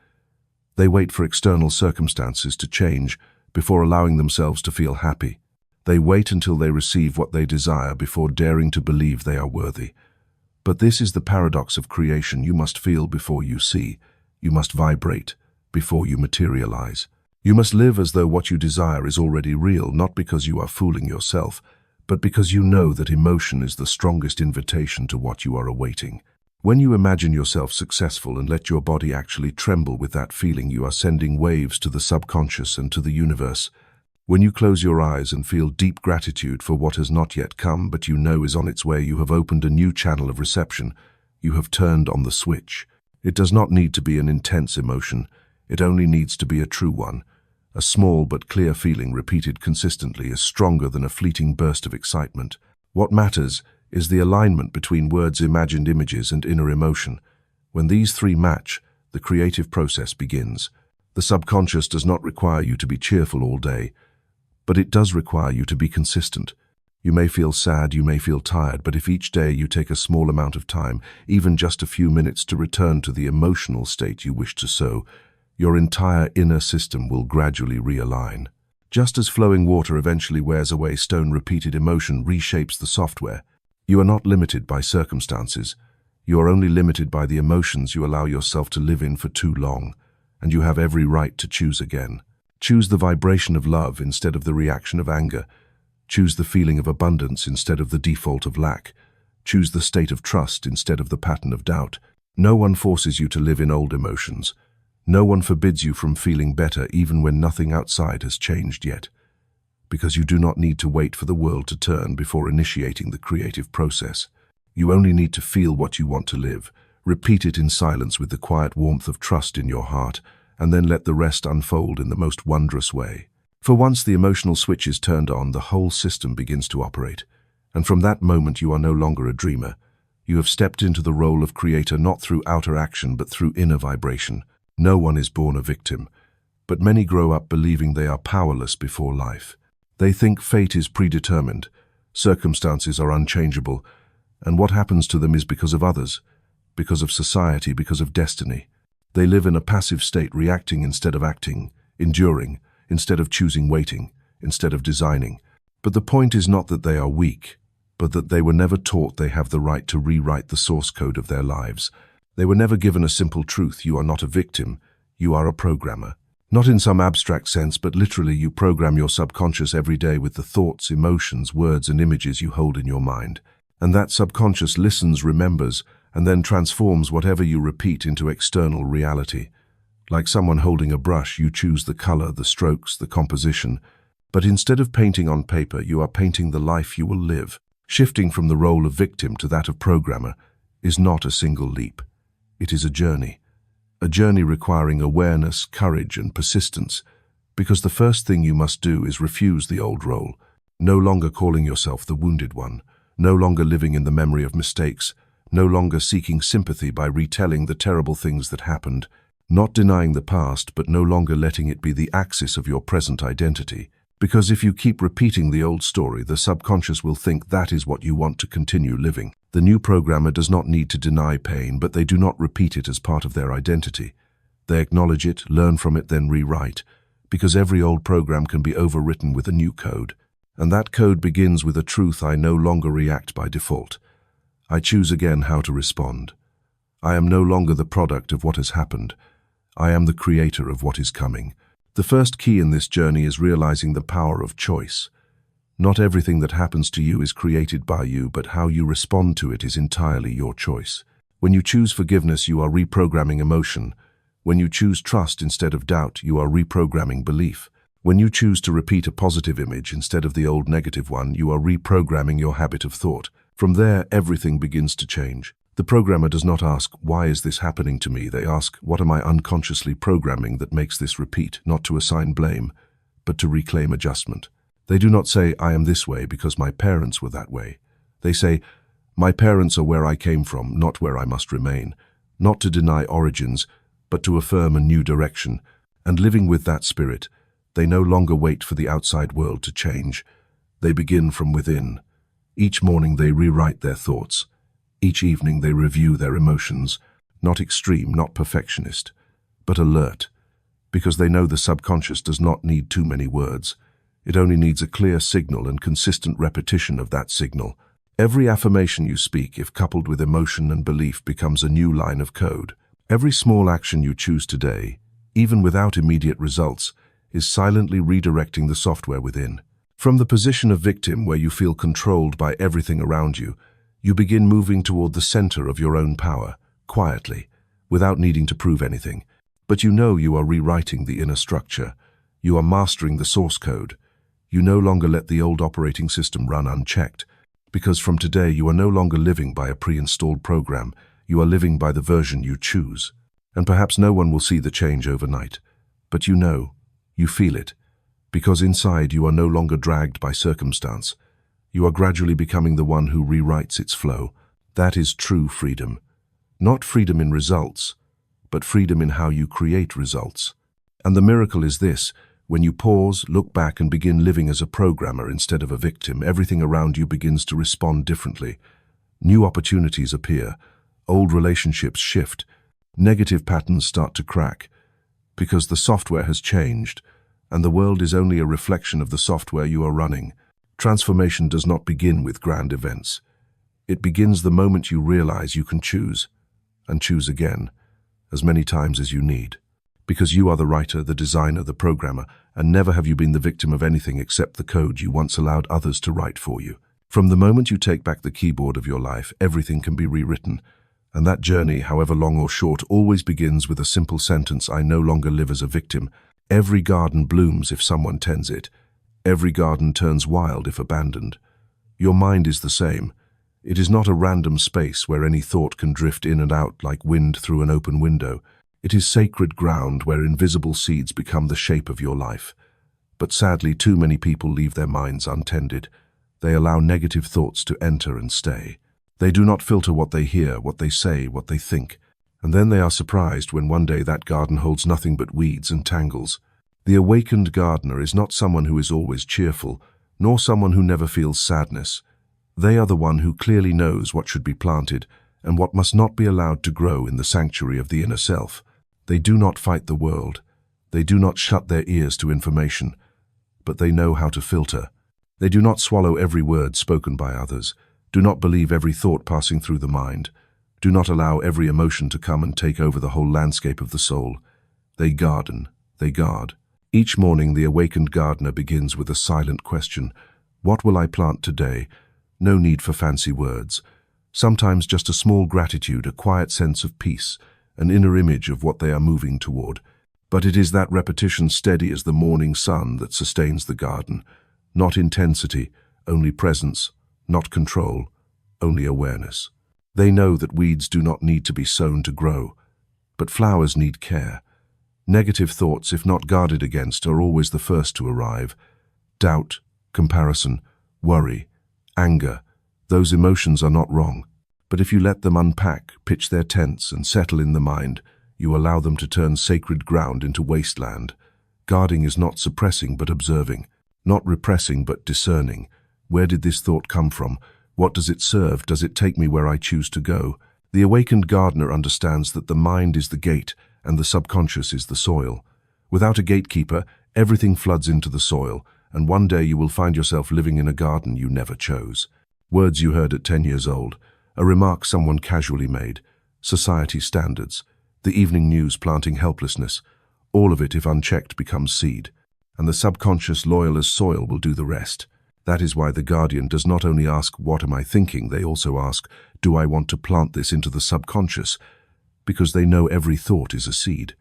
They wait for external circumstances to change before allowing themselves to feel happy. They wait until they receive what they desire before daring to believe they are worthy. But this is the paradox of creation. You must feel before you see. You must vibrate before you materialize. You must live as though what you desire is already real, not because you are fooling yourself, but because you know that emotion is the strongest invitation to what you are awaiting. When you imagine yourself successful and let your body actually tremble with that feeling, you are sending waves to the subconscious and to the universe. When you close your eyes and feel deep gratitude for what has not yet come, but you know is on its way, you have opened a new channel of reception. You have turned on the switch. It does not need to be an intense emotion. It only needs to be a true one. A small but clear feeling repeated consistently is stronger than a fleeting burst of excitement. What matters is the alignment between words, imagined images, and inner emotion. When these three match, the creative process begins. The subconscious does not require you to be cheerful all day, but it does require you to be consistent. You may feel sad, you may feel tired, but if each day you take a small amount of time, even just a few minutes, to return to the emotional state you wish to sow, your entire inner system will gradually realign. Just as flowing water eventually wears away stone, repeated emotion reshapes the software. You are not limited by circumstances. You are only limited by the emotions you allow yourself to live in for too long, and you have every right to choose again. Choose the vibration of love instead of the reaction of anger. Choose the feeling of abundance instead of the default of lack. Choose the state of trust instead of the pattern of doubt. No one forces you to live in old emotions. No one forbids you from feeling better even when nothing outside has changed yet. Because you do not need to wait for the world to turn before initiating the creative process. You only need to feel what you want to live. Repeat it in silence with the quiet warmth of trust in your heart, and then let the rest unfold in the most wondrous way. For once the emotional switch is turned on, the whole system begins to operate. And from that moment you are no longer a dreamer. You have stepped into the role of creator, not through outer action but through inner vibration. No one is born a victim, but many grow up believing they are powerless before life. They think fate is predetermined, circumstances are unchangeable, and what happens to them is because of others, because of society, because of destiny. They live in a passive state, reacting instead of acting, enduring instead of choosing, waiting instead of designing. But the point is not that they are weak, but that they were never taught they have the right to rewrite the source code of their lives. They were never given a simple truth: you are not a victim, you are a programmer. Not in some abstract sense, but literally you program your subconscious every day with the thoughts, emotions, words, and images you hold in your mind. And that subconscious listens, remembers, and then transforms whatever you repeat into external reality. Like someone holding a brush, you choose the color, the strokes, the composition. But instead of painting on paper, you are painting the life you will live. Shifting from the role of victim to that of programmer is not a single leap. It is a journey requiring awareness, courage, and persistence, because the first thing you must do is refuse the old role, no longer calling yourself the wounded one, no longer living in the memory of mistakes, no longer seeking sympathy by retelling the terrible things that happened, not denying the past, but no longer letting it be the axis of your present identity. Because if you keep repeating the old story, the subconscious will think that is what you want to continue living. The new programmer does not need to deny pain, but they do not repeat it as part of their identity. They acknowledge it, learn from it, then rewrite, because every old program can be overwritten with a new code. And that code begins with a truth: I no longer react by default. I choose again how to respond. I am no longer the product of what has happened. I am the creator of what is coming. The first key in this journey is realizing the power of choice. Not everything that happens to you is created by you, but how you respond to it is entirely your choice. When you choose forgiveness, you are reprogramming emotion. When you choose trust instead of doubt, you are reprogramming belief. When you choose to repeat a positive image instead of the old negative one, you are reprogramming your habit of thought. From there, everything begins to change. The programmer does not ask, why is this happening to me? They ask, what am I unconsciously programming that makes this repeat? Not to assign blame, but to reclaim adjustment. They do not say, I am this way because my parents were that way. They say, my parents are where I came from, not where I must remain. Not to deny origins, but to affirm a new direction. And living with that spirit, they no longer wait for the outside world to change. They begin from within. Each morning they rewrite their thoughts. Each evening they review their emotions, not extreme, not perfectionist, but alert, because they know the subconscious does not need too many words. It only needs a clear signal and consistent repetition of that signal. Every affirmation you speak, if coupled with emotion and belief, becomes a new line of code. Every small action you choose today, even without immediate results, is silently redirecting the software within. From the position of victim, where you feel controlled by everything around you, you begin moving toward the center of your own power, quietly, without needing to prove anything. But you know you are rewriting the inner structure. You are mastering the source code. You no longer let the old operating system run unchecked, because from today you are no longer living by a pre-installed program. You are living by the version you choose. And perhaps no one will see the change overnight. But you know, you feel it, because inside you are no longer dragged by circumstance. You are gradually becoming the one who rewrites its flow. That is true freedom. Not freedom in results, but freedom in how you create results. And the miracle is this: when you pause, look back, and begin living as a programmer instead of a victim, everything around you begins to respond differently. New opportunities appear. Old relationships shift. Negative patterns start to crack. Because the software has changed, and the world is only a reflection of the software you are running. Transformation does not begin with grand events. It begins the moment you realize you can choose, and choose again, as many times as you need. Because you are the writer, the designer, the programmer, and never have you been the victim of anything except the code you once allowed others to write for you. From the moment you take back the keyboard of your life, everything can be rewritten. And that journey, however long or short, always begins with a simple sentence: I no longer live as a victim. Every garden blooms if someone tends it. Every garden turns wild if abandoned. Your mind is the same. It is not a random space where any thought can drift in and out like wind through an open window. It is sacred ground where invisible seeds become the shape of your life. But sadly, too many people leave their minds untended. They allow negative thoughts to enter and stay. They do not filter what they hear, what they say, what they think. And then they are surprised when one day that garden holds nothing but weeds and tangles. The awakened gardener is not someone who is always cheerful, nor someone who never feels sadness. They are the one who clearly knows what should be planted and what must not be allowed to grow in the sanctuary of the inner self. They do not fight the world. They do not shut their ears to information, but they know how to filter. They do not swallow every word spoken by others. Do not believe every thought passing through the mind. Do not allow every emotion to come and take over the whole landscape of the soul. They garden, they guard. Each morning the awakened gardener begins with a silent question: what will I plant today? No need for fancy words. Sometimes just a small gratitude, a quiet sense of peace, an inner image of what they are moving toward. But it is that repetition, steady as the morning sun, that sustains the garden. Not intensity, only presence. Not control, only awareness. They know that weeds do not need to be sown to grow, but flowers need care. Negative thoughts, if not guarded against, are always the first to arrive. Doubt, comparison, worry, anger, those emotions are not wrong. But if you let them unpack, pitch their tents, and settle in the mind, you allow them to turn sacred ground into wasteland. Guarding is not suppressing but observing, not repressing but discerning. Where did this thought come from? What does it serve? Does it take me where I choose to go? The awakened gardener understands that the mind is the gate and the subconscious is the soil. Without a gatekeeper, everything floods into the soil, and one day you will find yourself living in a garden you never chose. Words you heard at 10 years old, a remark someone casually made, society standards, the evening news planting helplessness, all of it, if unchecked, becomes seed, and the subconscious, loyal as soil, will do the rest. That is why the guardian does not only ask, what am I thinking? They also ask, do I want to plant this into the subconscious? Because they know every thought is a seed.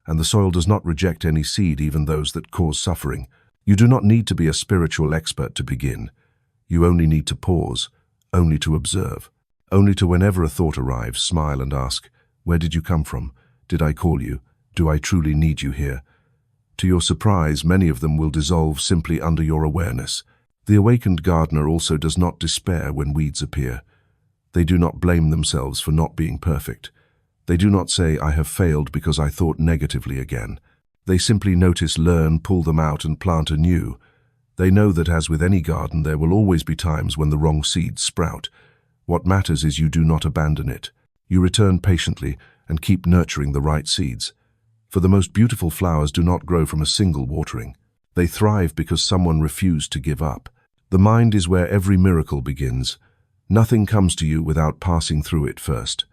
and the soil does not reject any seed, even those that cause suffering. You do not need to be a spiritual expert to begin. You only need to pause, only to observe, only to, whenever a thought arrives, smile and ask, "Where did you come from? Did I call you? Do I truly need you here?" To your surprise, many of them will dissolve simply under your awareness. The awakened gardener also does not despair when weeds appear. They do not blame themselves for not being perfect. They do not say, "I have failed because I thought negatively again." They simply notice, learn, pull them out, and plant anew. They know that, as with any garden, there will always be times when the wrong seeds sprout. What matters is you do not abandon it. You return patiently and keep nurturing the right seeds. For the most beautiful flowers do not grow from a single watering. They thrive because someone refused to give up. The mind is where every miracle begins. Nothing comes to you without passing through it first.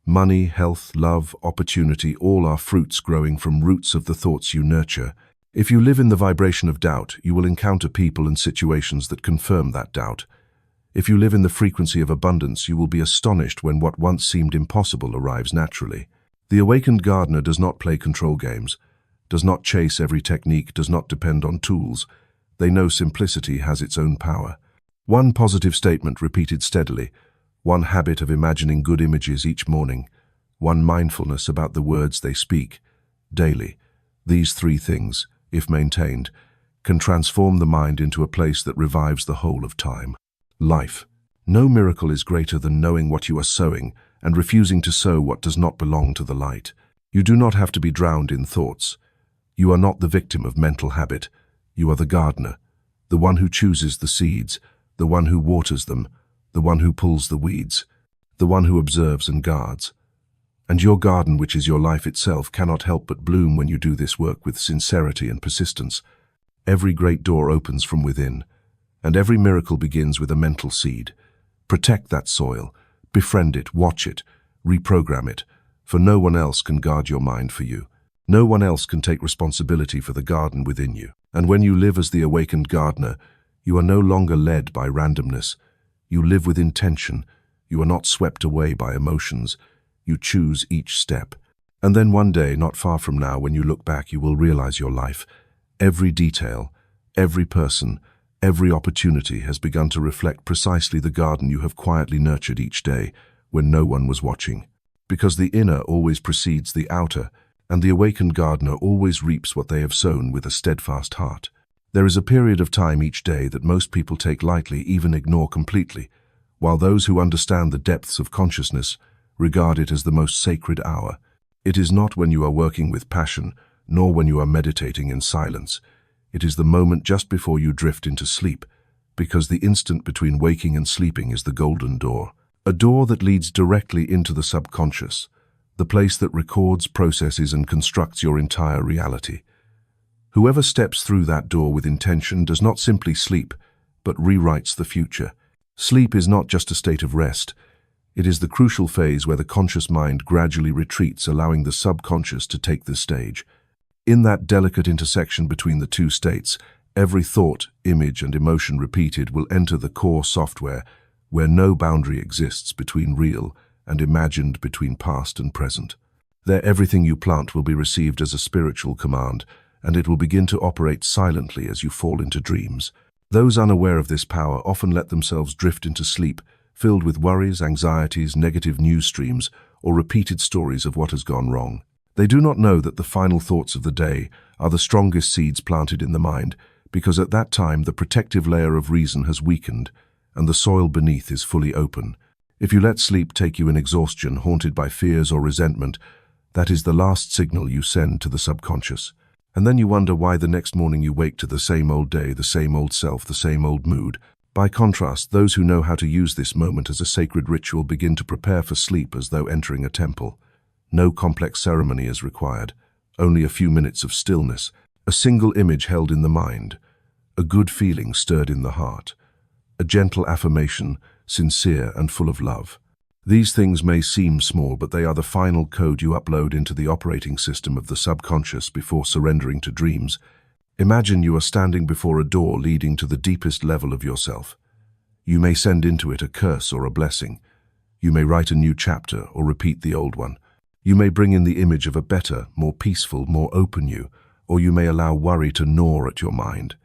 Money, health, love, opportunity, all are fruits growing from roots of the thoughts you nurture. If you live in the vibration of doubt, you will encounter people and situations that confirm that doubt. If you live in the frequency of abundance, you will be astonished when what once seemed impossible arrives naturally. The awakened gardener does not play control games, does not chase every technique, does not depend on tools. They know simplicity has its own power. One positive statement repeated steadily, one habit of imagining good images each morning, one mindfulness about the words they speak daily. These three things, if maintained, can transform the mind into a place that revives the whole of time. Life. No miracle is greater than knowing what you are sowing and refusing to sow what does not belong to the light. You do not have to be drowned in thoughts. You are not the victim of mental habit. You are the gardener, the one who chooses the seeds, the one who waters them, the one who pulls the weeds, the one who observes and guards. And your garden, which is your life itself, cannot help but bloom when you do this work with sincerity and persistence. Every great door opens from within, and every miracle begins with a mental seed. Protect that soil, befriend it, watch it, reprogram it, for no one else can guard your mind for you. No one else can take responsibility for the garden within you. And when you live as the awakened gardener, you are no longer led by randomness. You live with intention. You are not swept away by emotions. You choose each step. And then one day, not far from now, when you look back, you will realize your life. Every detail, every person, every opportunity has begun to reflect precisely the garden you have quietly nurtured each day when no one was watching. Because the inner always precedes the outer, and the awakened gardener always reaps what they have sown with a steadfast heart. There is a period of time each day that most people take lightly, even ignore completely, while those who understand the depths of consciousness regard it as the most sacred hour. It is not when you are working with passion, nor when you are meditating in silence. It is the moment just before you drift into sleep, because the instant between waking and sleeping is the golden door. A door that leads directly into the subconscious, the place that records, processes, and constructs your entire reality. Whoever steps through that door with intention does not simply sleep, but rewrites the future. Sleep is not just a state of rest. It is the crucial phase where the conscious mind gradually retreats, allowing the subconscious to take the stage. In that delicate intersection between the two states, every thought, image, and emotion repeated will enter the core software, where no boundary exists between real and imagined, between past and present. There, everything you plant will be received as a spiritual command, and it will begin to operate silently as you fall into dreams. Those unaware of this power often let themselves drift into sleep, filled with worries, anxieties, negative news streams, or repeated stories of what has gone wrong. They do not know that the final thoughts of the day are the strongest seeds planted in the mind, because at that time the protective layer of reason has weakened, and the soil beneath is fully open. If you let sleep take you in exhaustion, haunted by fears or resentment, that is the last signal you send to the subconscious. And then you wonder why the next morning you wake to the same old day, the same old self, the same old mood. By contrast, those who know how to use this moment as a sacred ritual begin to prepare for sleep as though entering a temple. No complex ceremony is required, only a few minutes of stillness, a single image held in the mind, a good feeling stirred in the heart, a gentle affirmation, sincere and full of love. These things may seem small, but they are the final code you upload into the operating system of the subconscious before surrendering to dreams. Imagine you are standing before a door leading to the deepest level of yourself. You may send into it a curse or a blessing. You may write a new chapter or repeat the old one. You may bring in the image of a better, more peaceful, more open you, or you may allow worry to gnaw at your mind.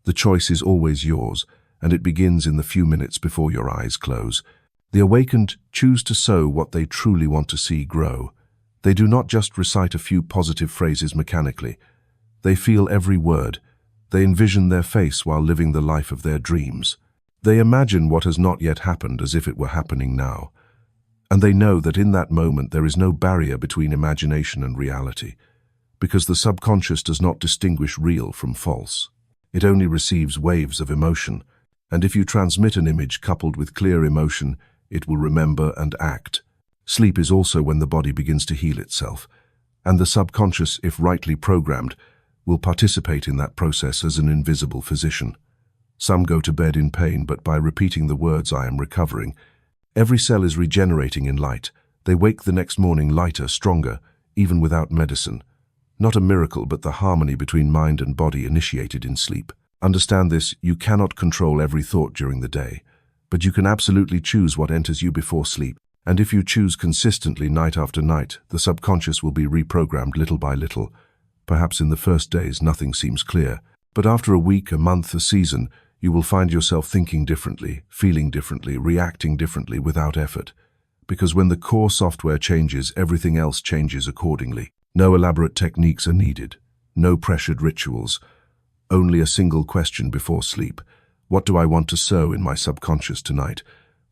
The choice is always yours, and it begins in the few minutes before your eyes close. The awakened choose to sow what they truly want to see grow. They do not just recite a few positive phrases mechanically. They feel every word. They envision their face while living the life of their dreams. They imagine what has not yet happened as if it were happening now. And they know that in that moment there is no barrier between imagination and reality, because the subconscious does not distinguish real from false. It only receives waves of emotion, and if you transmit an image coupled with clear emotion, it will remember and act. Sleep is also when the body begins to heal itself, and the subconscious, if rightly programmed, will participate in that process as an invisible physician. Some go to bed in pain, but by repeating the words, "I am recovering," every cell is regenerating in light. They wake the next morning lighter, stronger, even without medicine. Not a miracle, but the harmony between mind and body initiated in sleep. Understand this: you cannot control every thought during the day, but you can absolutely choose what enters you before sleep. And if you choose consistently night after night, the subconscious will be reprogrammed little by little. Perhaps in the first days nothing seems clear, but after a week, a month, a season, you will find yourself thinking differently, feeling differently, reacting differently without effort. Because when the core software changes, everything else changes accordingly. No elaborate techniques are needed, no pressured rituals, only a single question before sleep. What do I want to sow in my subconscious tonight?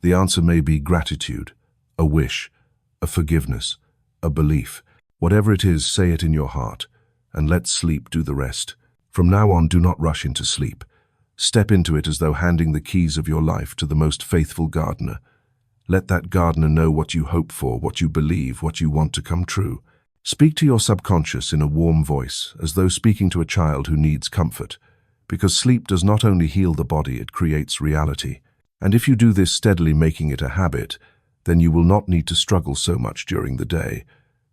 The answer may be gratitude, a wish, a forgiveness, a belief. Whatever it is, say it in your heart, and let sleep do the rest. From now on, do not rush into sleep. Step into it as though handing the keys of your life to the most faithful gardener. Let that gardener know what you hope for, what you believe, what you want to come true. Speak to your subconscious in a warm voice, as though speaking to a child who needs comfort, because sleep does not only heal the body, it creates reality. And if you do this steadily, making it a habit, then you will not need to struggle so much during the day,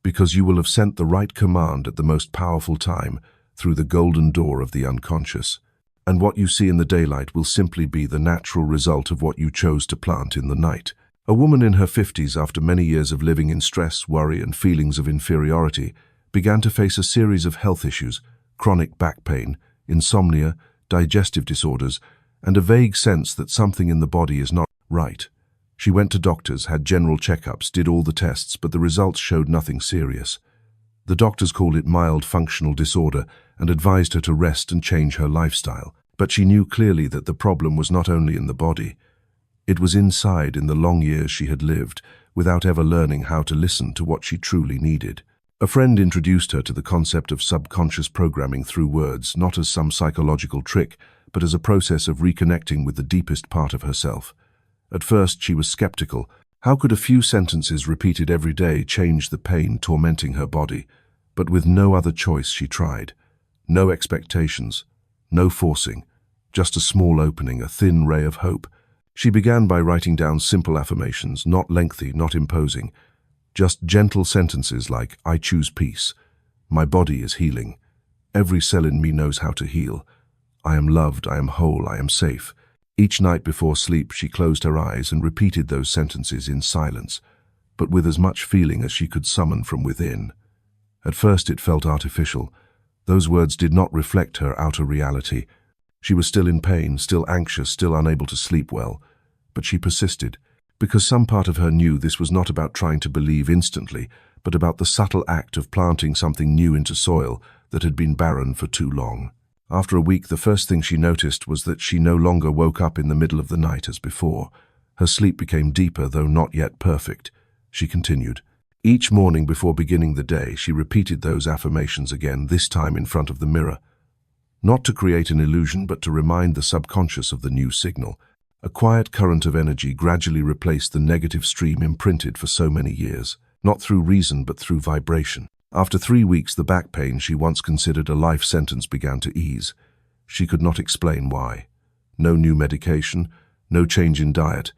because you will have sent the right command at the most powerful time through the golden door of the unconscious. And what you see in the daylight will simply be the natural result of what you chose to plant in the night. A woman in her 50s, after many years of living in stress, worry, and feelings of inferiority, began to face a series of health issues: chronic back pain, insomnia, digestive disorders, and a vague sense that something in the body is not right. She went to doctors, had general checkups, did all the tests, but the results showed nothing serious. The doctors called it mild functional disorder and advised her to rest and change her lifestyle. But she knew clearly that the problem was not only in the body. It was inside, in the long years she had lived, without ever learning how to listen to what she truly needed. A friend introduced her to the concept of subconscious programming through words, not as some psychological trick, but as a process of reconnecting with the deepest part of herself. At first she was skeptical. How could a few sentences repeated every day change the pain tormenting her body? But with no other choice she tried. No expectations, no forcing, just a small opening, a thin ray of hope. She began by writing down simple affirmations, not lengthy, not imposing. Just gentle sentences like, "I choose peace. My body is healing. Every cell in me knows how to heal. I am loved, I am whole, I am safe." Each night before sleep, she closed her eyes and repeated those sentences in silence, but with as much feeling as she could summon from within. At first it felt artificial. Those words did not reflect her outer reality. She was still in pain, still anxious, still unable to sleep well. But she persisted, because some part of her knew this was not about trying to believe instantly, but about the subtle act of planting something new into soil that had been barren for too long. After a week, the first thing she noticed was that she no longer woke up in the middle of the night as before. Her sleep became deeper, though not yet perfect. She continued. Each morning before beginning the day, she repeated those affirmations again, this time in front of the mirror. Not to create an illusion, but to remind the subconscious of the new signal. A quiet current of energy gradually replaced the negative stream imprinted for so many years, not through reason but through vibration. After 3 weeks, the back pain she once considered a life sentence began to ease. She could not explain why. No new medication, no change in diet,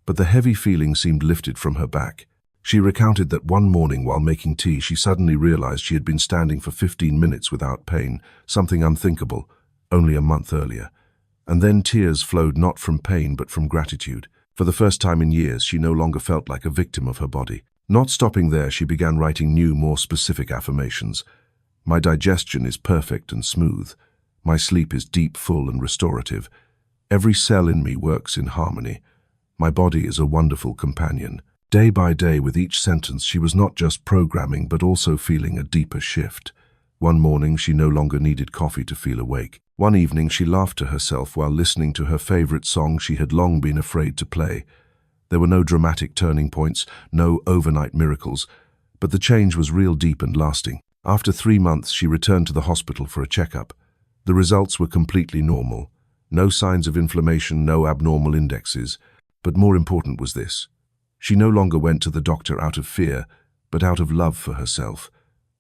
but the heavy feeling seemed lifted from her back. She recounted that one morning while making tea, she suddenly realized she had been standing for 15 minutes without pain, something unthinkable, only a month earlier. And then tears flowed not from pain but from gratitude. For the first time in years, she no longer felt like a victim of her body. Not stopping there, she began writing new, more specific affirmations. My digestion is perfect and smooth. My sleep is deep, full, and restorative. Every cell in me works in harmony. My body is a wonderful companion. Day by day, with each sentence, she was not just programming, but also feeling a deeper shift. One morning, she no longer needed coffee to feel awake. One evening, she laughed to herself while listening to her favorite song she had long been afraid to play. There were no dramatic turning points, no overnight miracles, but the change was real, deep, and lasting. After 3 months, she returned to the hospital for a checkup. The results were completely normal. No signs of inflammation, no abnormal indexes. But more important was this. She no longer went to the doctor out of fear, but out of love for herself.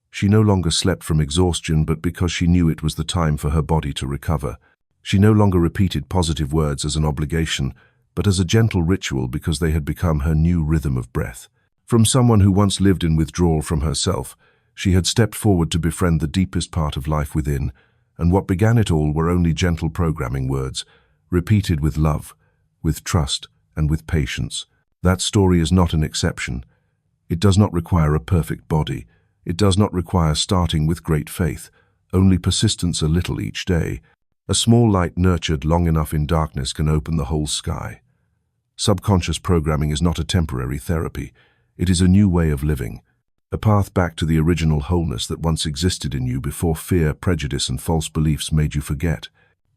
She no longer slept from exhaustion, but because she knew it was the time for her body to recover. She no longer repeated positive words as an obligation, but as a gentle ritual because they had become her new rhythm of breath. From someone who once lived in withdrawal from herself, she had stepped forward to befriend the deepest part of life within, and what began it all were only gentle programming words, repeated with love, with trust, and with patience. That story is not an exception. It does not require a perfect body. It does not require starting with great faith, only persistence a little each day. A small light nurtured long enough in darkness can open the whole sky. Subconscious programming is not a temporary therapy. It is a new way of living, a path back to the original wholeness that once existed in you before fear, prejudice, and false beliefs made you forget.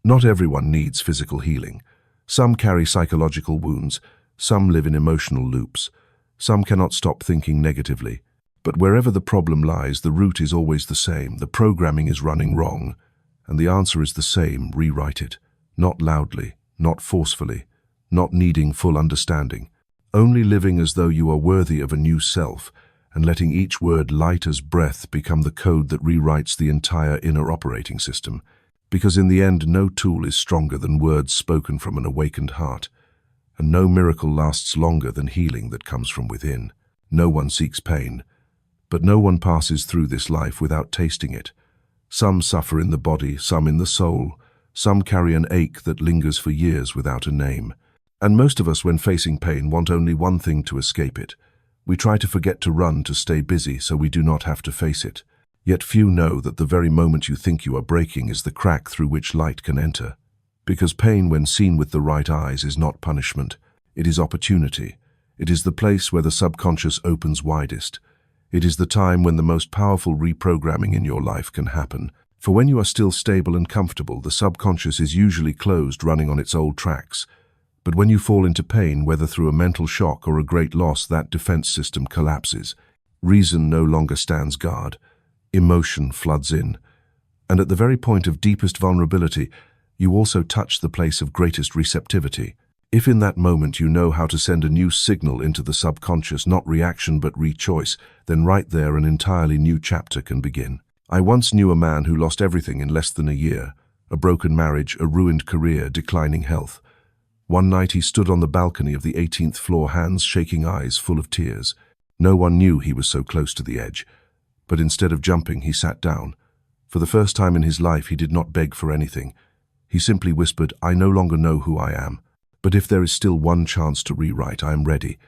Not everyone needs physical healing. Some carry psychological wounds, some live in emotional loops, some cannot stop thinking negatively. But wherever the problem lies, the root is always the same. The programming is running wrong. And the answer is the same: rewrite it. Not loudly, not forcefully, not needing full understanding. Only living as though you are worthy of a new self, and letting each word, light as breath, become the code that rewrites the entire inner operating system. Because in the end, no tool is stronger than words spoken from an awakened heart. And no miracle lasts longer than healing that comes from within. No one seeks pain, but no one passes through this life without tasting it. Some suffer in the body, some in the soul. Some carry an ache that lingers for years without a name. And most of us, when facing pain, want only one thing: to escape it. We try to forget to run, to stay busy, so we do not have to face it. Yet few know that the very moment you think you are breaking is the crack through which light can enter. Because pain, when seen with the right eyes, is not punishment. It is opportunity. It is the place where the subconscious opens widest. It is the time when the most powerful reprogramming in your life can happen. For when you are still stable and comfortable, the subconscious is usually closed, running on its old tracks. But when you fall into pain, whether through a mental shock or a great loss, that defense system collapses. Reason no longer stands guard. Emotion floods in. And at the very point of deepest vulnerability, you also touch the place of greatest receptivity. If in that moment you know how to send a new signal into the subconscious, not reaction but re-choice, then right there an entirely new chapter can begin. I once knew a man who lost everything in less than a year: a broken marriage, a ruined career, declining health. One night he stood on the balcony of the 18th floor, hands shaking, eyes full of tears. No one knew he was so close to the edge. But instead of jumping, he sat down. For the first time in his life, he did not beg for anything. He simply whispered, "I no longer know who I am. But if there is still one chance to rewrite, I am ready."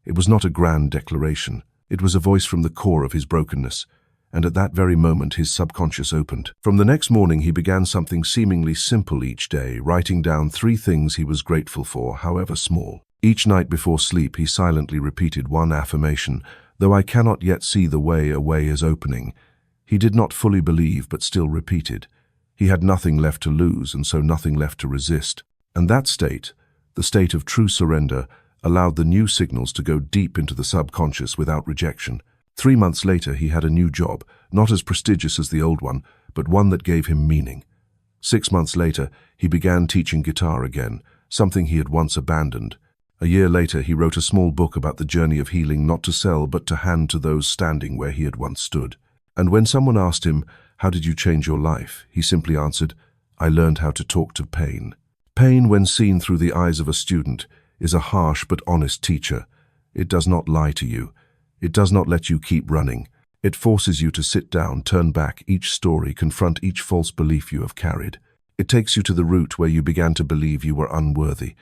It was not a grand declaration. It was a voice from the core of his brokenness. And at that very moment, his subconscious opened. From the next morning, he began something seemingly simple each day, writing down 3 things he was grateful for, however small. Each night before sleep, he silently repeated one affirmation: "Though I cannot yet see the way, a way is opening." He did not fully believe, but still repeated. He had nothing left to lose, and so nothing left to resist. And that state, the state of true surrender, allowed the new signals to go deep into the subconscious without rejection. 3 months later, he had a new job, not as prestigious as the old one, but one that gave him meaning. 6 months later, he began teaching guitar again, something he had once abandoned. A year later, he wrote a small book about the journey of healing, not to sell, but to hand to those standing where he had once stood. And when someone asked him, "How did you change your life?" he simply answered, "I learned how to talk to pain." Pain, when seen through the eyes of a student, is a harsh but honest teacher. It does not lie to you. It does not let you keep running. It forces you to sit down, turn back each story, confront each false belief you have carried. It takes you to the root where you began to believe you were unworthy,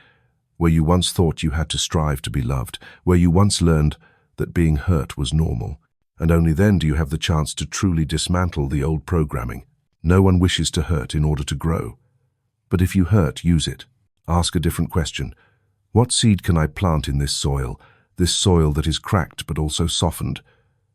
where you once thought you had to strive to be loved, where you once learned, that being hurt was normal. And only then do you have the chance to truly dismantle the old programming. No one wishes to hurt in order to grow. But if you hurt, use it. Ask a different question. What seed can I plant in this soil that is cracked but also softened?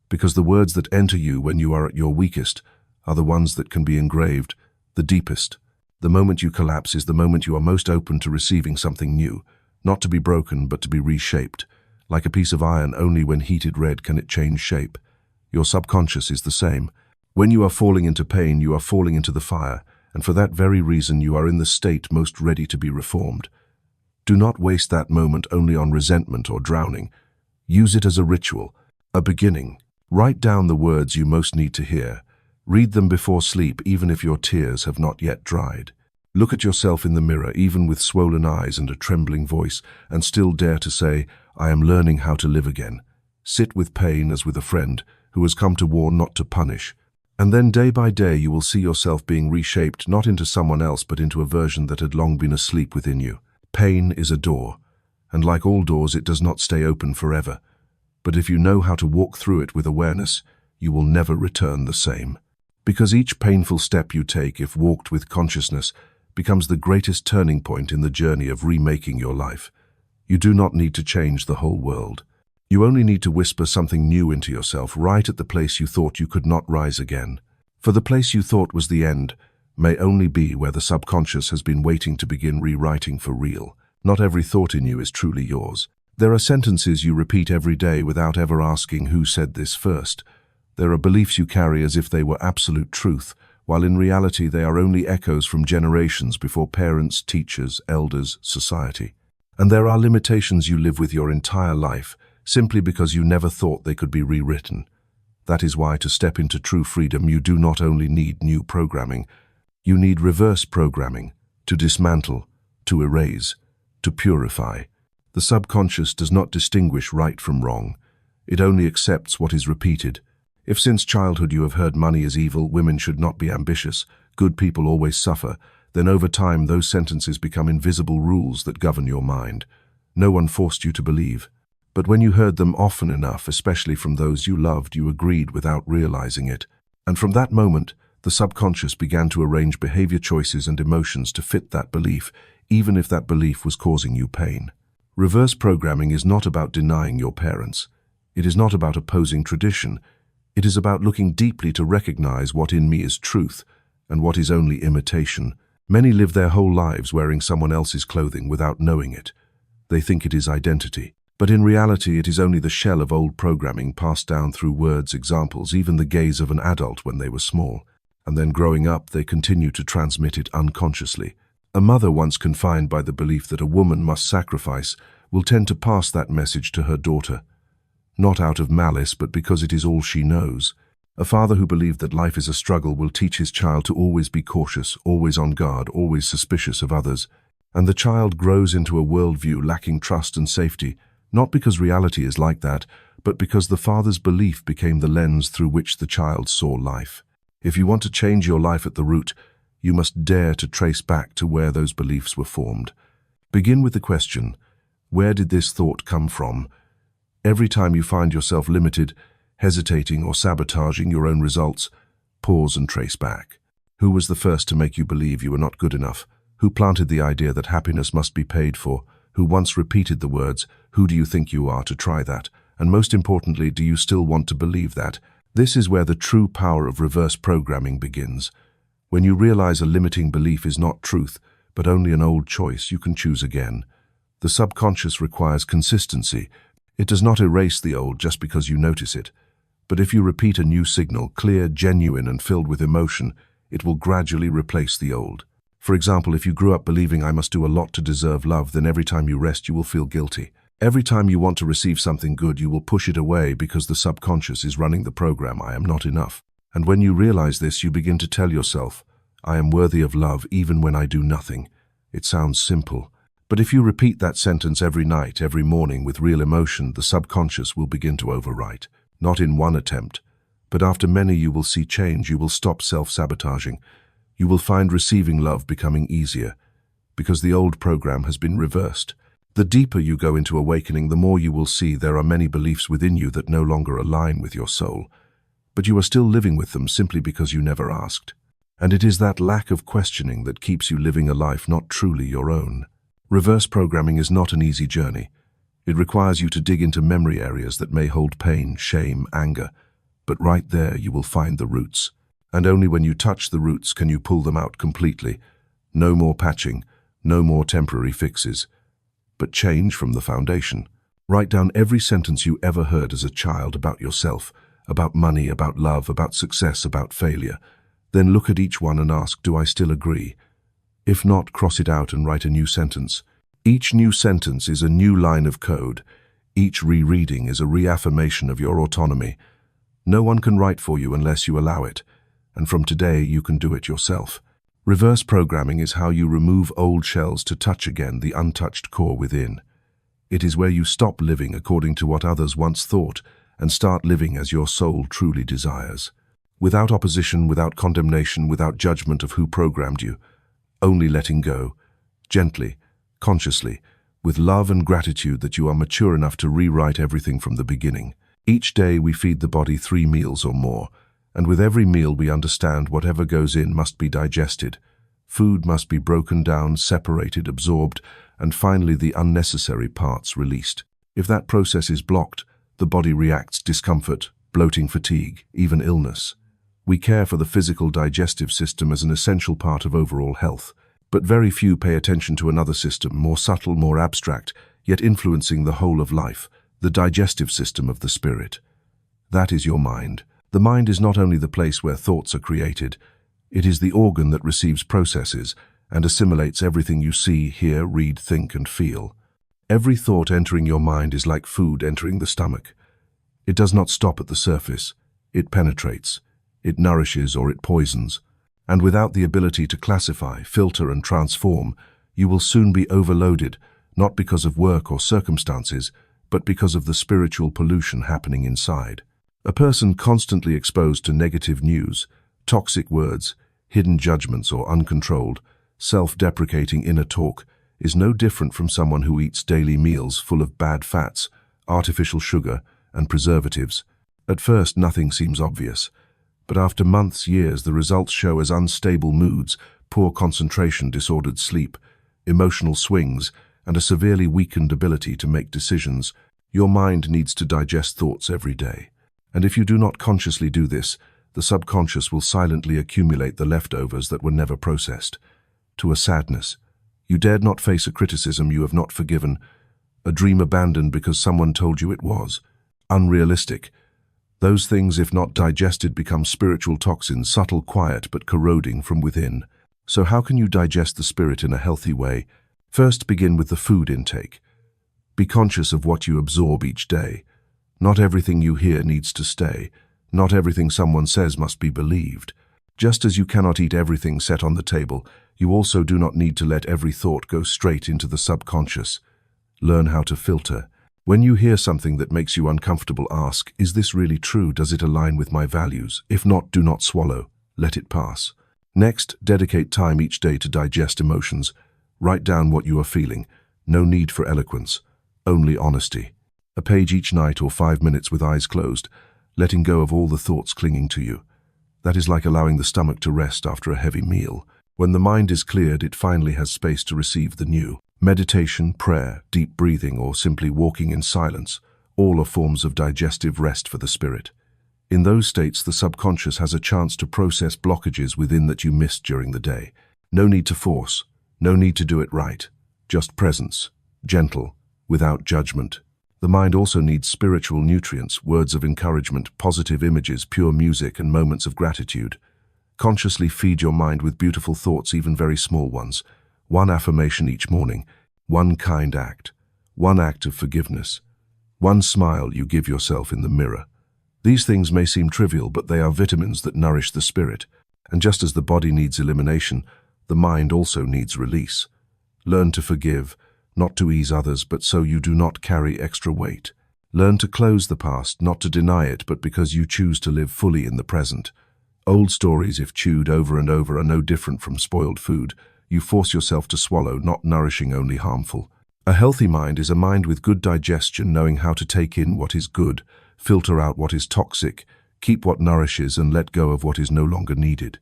Because the words that enter you when you are at your weakest are the ones that can be engraved, the deepest. The moment you collapse is the moment you are most open to receiving something new, not to be broken but to be reshaped. Like a piece of iron, only when heated red can it change shape. Your subconscious is the same. When you are falling into pain, you are falling into the fire, and for that very reason you are in the state most ready to be reformed. Do not waste that moment only on resentment or drowning. Use it as a ritual, a beginning. Write down the words you most need to hear. Read them before sleep, even if your tears have not yet dried. Look at yourself in the mirror, even with swollen eyes and a trembling voice, and still dare to say, I am learning how to live again. Sit with pain as with a friend who has come to warn, not to punish. And then day by day you will see yourself being reshaped, not into someone else but into a version that had long been asleep within you. Pain is a door, and like all doors it does not stay open forever. But if you know how to walk through it with awareness, you will never return the same. Because each painful step you take, if walked with consciousness, becomes the greatest turning point in the journey of remaking your life. You do not need to change the whole world. You only need to whisper something new into yourself right at the place you thought you could not rise again. For the place you thought was the end may only be where the subconscious has been waiting to begin rewriting for real. Not every thought in you is truly yours. There are sentences you repeat every day without ever asking who said this first. There are beliefs you carry as if they were absolute truth, while in reality they are only echoes from generations before parents, teachers, elders, society. And there are limitations you live with your entire life, simply because you never thought they could be rewritten. That is why to step into true freedom you do not only need new programming, you need reverse programming, to dismantle, to erase, to purify. The subconscious does not distinguish right from wrong. It only accepts what is repeated. If since childhood you have heard money is evil, women should not be ambitious, good people always suffer, then over time those sentences become invisible rules that govern your mind. No one forced you to believe. But when you heard them often enough, especially from those you loved, you agreed without realizing it. And from that moment, the subconscious began to arrange behavior choices and emotions to fit that belief, even if that belief was causing you pain. Reverse programming is not about denying your parents. It is not about opposing tradition. It is about looking deeply to recognize what in me is truth and what is only imitation. Many live their whole lives wearing someone else's clothing without knowing it. They think it is identity. But in reality, it is only the shell of old programming passed down through words, examples, even the gaze of an adult when they were small. And then growing up, they continue to transmit it unconsciously. A mother once confined by the belief that a woman must sacrifice will tend to pass that message to her daughter. Not out of malice, but because it is all she knows. A father who believed that life is a struggle will teach his child to always be cautious, always on guard, always suspicious of others. And the child grows into a worldview lacking trust and safety, not because reality is like that, but because the father's belief became the lens through which the child saw life. If you want to change your life at the root, you must dare to trace back to where those beliefs were formed. Begin with the question, where did this thought come from? Every time you find yourself limited, hesitating, or sabotaging your own results, pause and trace back. Who was the first to make you believe you were not good enough? Who planted the idea that happiness must be paid for? Who once repeated the words, who do you think you are to try that? And most importantly, do you still want to believe that? This is where the true power of reverse programming begins. When you realize a limiting belief is not truth, but only an old choice, you can choose again. The subconscious requires consistency. It does not erase the old just because you notice it. But if you repeat a new signal, clear, genuine, and filled with emotion, it will gradually replace the old. For example, if you grew up believing I must do a lot to deserve love, then every time you rest you will feel guilty. Every time you want to receive something good, you will push it away because the subconscious is running the program, I am not enough. And when you realize this, you begin to tell yourself, I am worthy of love even when I do nothing. It sounds simple. But if you repeat that sentence every night, every morning with real emotion, the subconscious will begin to overwrite. Not in one attempt, but after many you will see change. You will stop self-sabotaging. You will find receiving love becoming easier, because the old program has been reversed. The deeper you go into awakening, the more you will see there are many beliefs within you that no longer align with your soul, but you are still living with them simply because you never asked. And it is that lack of questioning that keeps you living a life not truly your own. Reverse programming is not an easy journey. It requires you to dig into memory areas that may hold pain, shame, anger, but right there you will find the roots. And only when you touch the roots can you pull them out completely. No more patching, no more temporary fixes, but change from the foundation. Write down every sentence you ever heard as a child about yourself, about money, about love, about success, about failure. Then look at each one and ask, do I still agree? If not, cross it out and write a new sentence. Each new sentence is a new line of code. Each rereading is a reaffirmation of your autonomy. No one can write for you unless you allow it, and from today you can do it yourself. Reverse programming is how you remove old shells to touch again the untouched core within. It is where you stop living according to what others once thought and start living as your soul truly desires. Without opposition, without condemnation, without judgment of who programmed you, only letting go, gently, consciously, with love and gratitude that you are mature enough to rewrite everything from the beginning. Each day we feed the body 3 meals or more, and with every meal we understand whatever goes in must be digested. Food must be broken down, separated, absorbed, and finally the unnecessary parts released. If that process is blocked, the body reacts: discomfort, bloating, fatigue, even illness. We care for the physical digestive system as an essential part of overall health, but very few pay attention to another system, more subtle, more abstract, yet influencing the whole of life, the digestive system of the spirit. That is your mind. The mind is not only the place where thoughts are created, it is the organ that receives processes and assimilates everything you see, hear, read, think, and feel. Every thought entering your mind is like food entering the stomach. It does not stop at the surface. It penetrates. It nourishes or it poisons. And without the ability to classify, filter, and transform, you will soon be overloaded, not because of work or circumstances, but because of the spiritual pollution happening inside. A person constantly exposed to negative news, toxic words, hidden judgments, or uncontrolled, self-deprecating inner talk is no different from someone who eats daily meals full of bad fats, artificial sugar, and preservatives. At first, nothing seems obvious, but after months, years, the results show as unstable moods, poor concentration, disordered sleep, emotional swings, and a severely weakened ability to make decisions. Your mind needs to digest thoughts every day. And if you do not consciously do this, the subconscious will silently accumulate the leftovers that were never processed. To a sadness. You dared not face a criticism you have not forgiven, a dream abandoned because someone told you it was unrealistic. Those things, if not digested, become spiritual toxins, subtle, quiet, but corroding from within. So how can you digest the spirit in a healthy way? First, begin with the food intake. Be conscious of what you absorb each day. Not everything you hear needs to stay. Not everything someone says must be believed. Just as you cannot eat everything set on the table, you also do not need to let every thought go straight into the subconscious. Learn how to filter. When you hear something that makes you uncomfortable, ask, is this really true? Does it align with my values? If not, do not swallow. Let it pass. Next, dedicate time each day to digest emotions. Write down what you are feeling. No need for eloquence, only honesty. A page each night or 5 minutes with eyes closed, letting go of all the thoughts clinging to you. That is like allowing the stomach to rest after a heavy meal. When the mind is cleared, it finally has space to receive the new. Meditation, prayer, deep breathing, or simply walking in silence, all are forms of digestive rest for the spirit. In those states, the subconscious has a chance to process blockages within that you missed during the day. No need to force, no need to do it right, just presence, gentle, without judgment. The mind also needs spiritual nutrients, words of encouragement, positive images, pure music, and moments of gratitude. Consciously feed your mind with beautiful thoughts, even very small ones. One affirmation each morning, one kind act, one act of forgiveness, one smile you give yourself in the mirror. These things may seem trivial, but they are vitamins that nourish the spirit. And just as the body needs elimination, the mind also needs release. Learn to forgive, not to ease others, but so you do not carry extra weight. Learn to close the past, not to deny it, but because you choose to live fully in the present. Old stories, if chewed over and over, are no different from spoiled food. You force yourself to swallow, not nourishing, only harmful. A healthy mind is a mind with good digestion, knowing how to take in what is good, filter out what is toxic, keep what nourishes, and let go of what is no longer needed.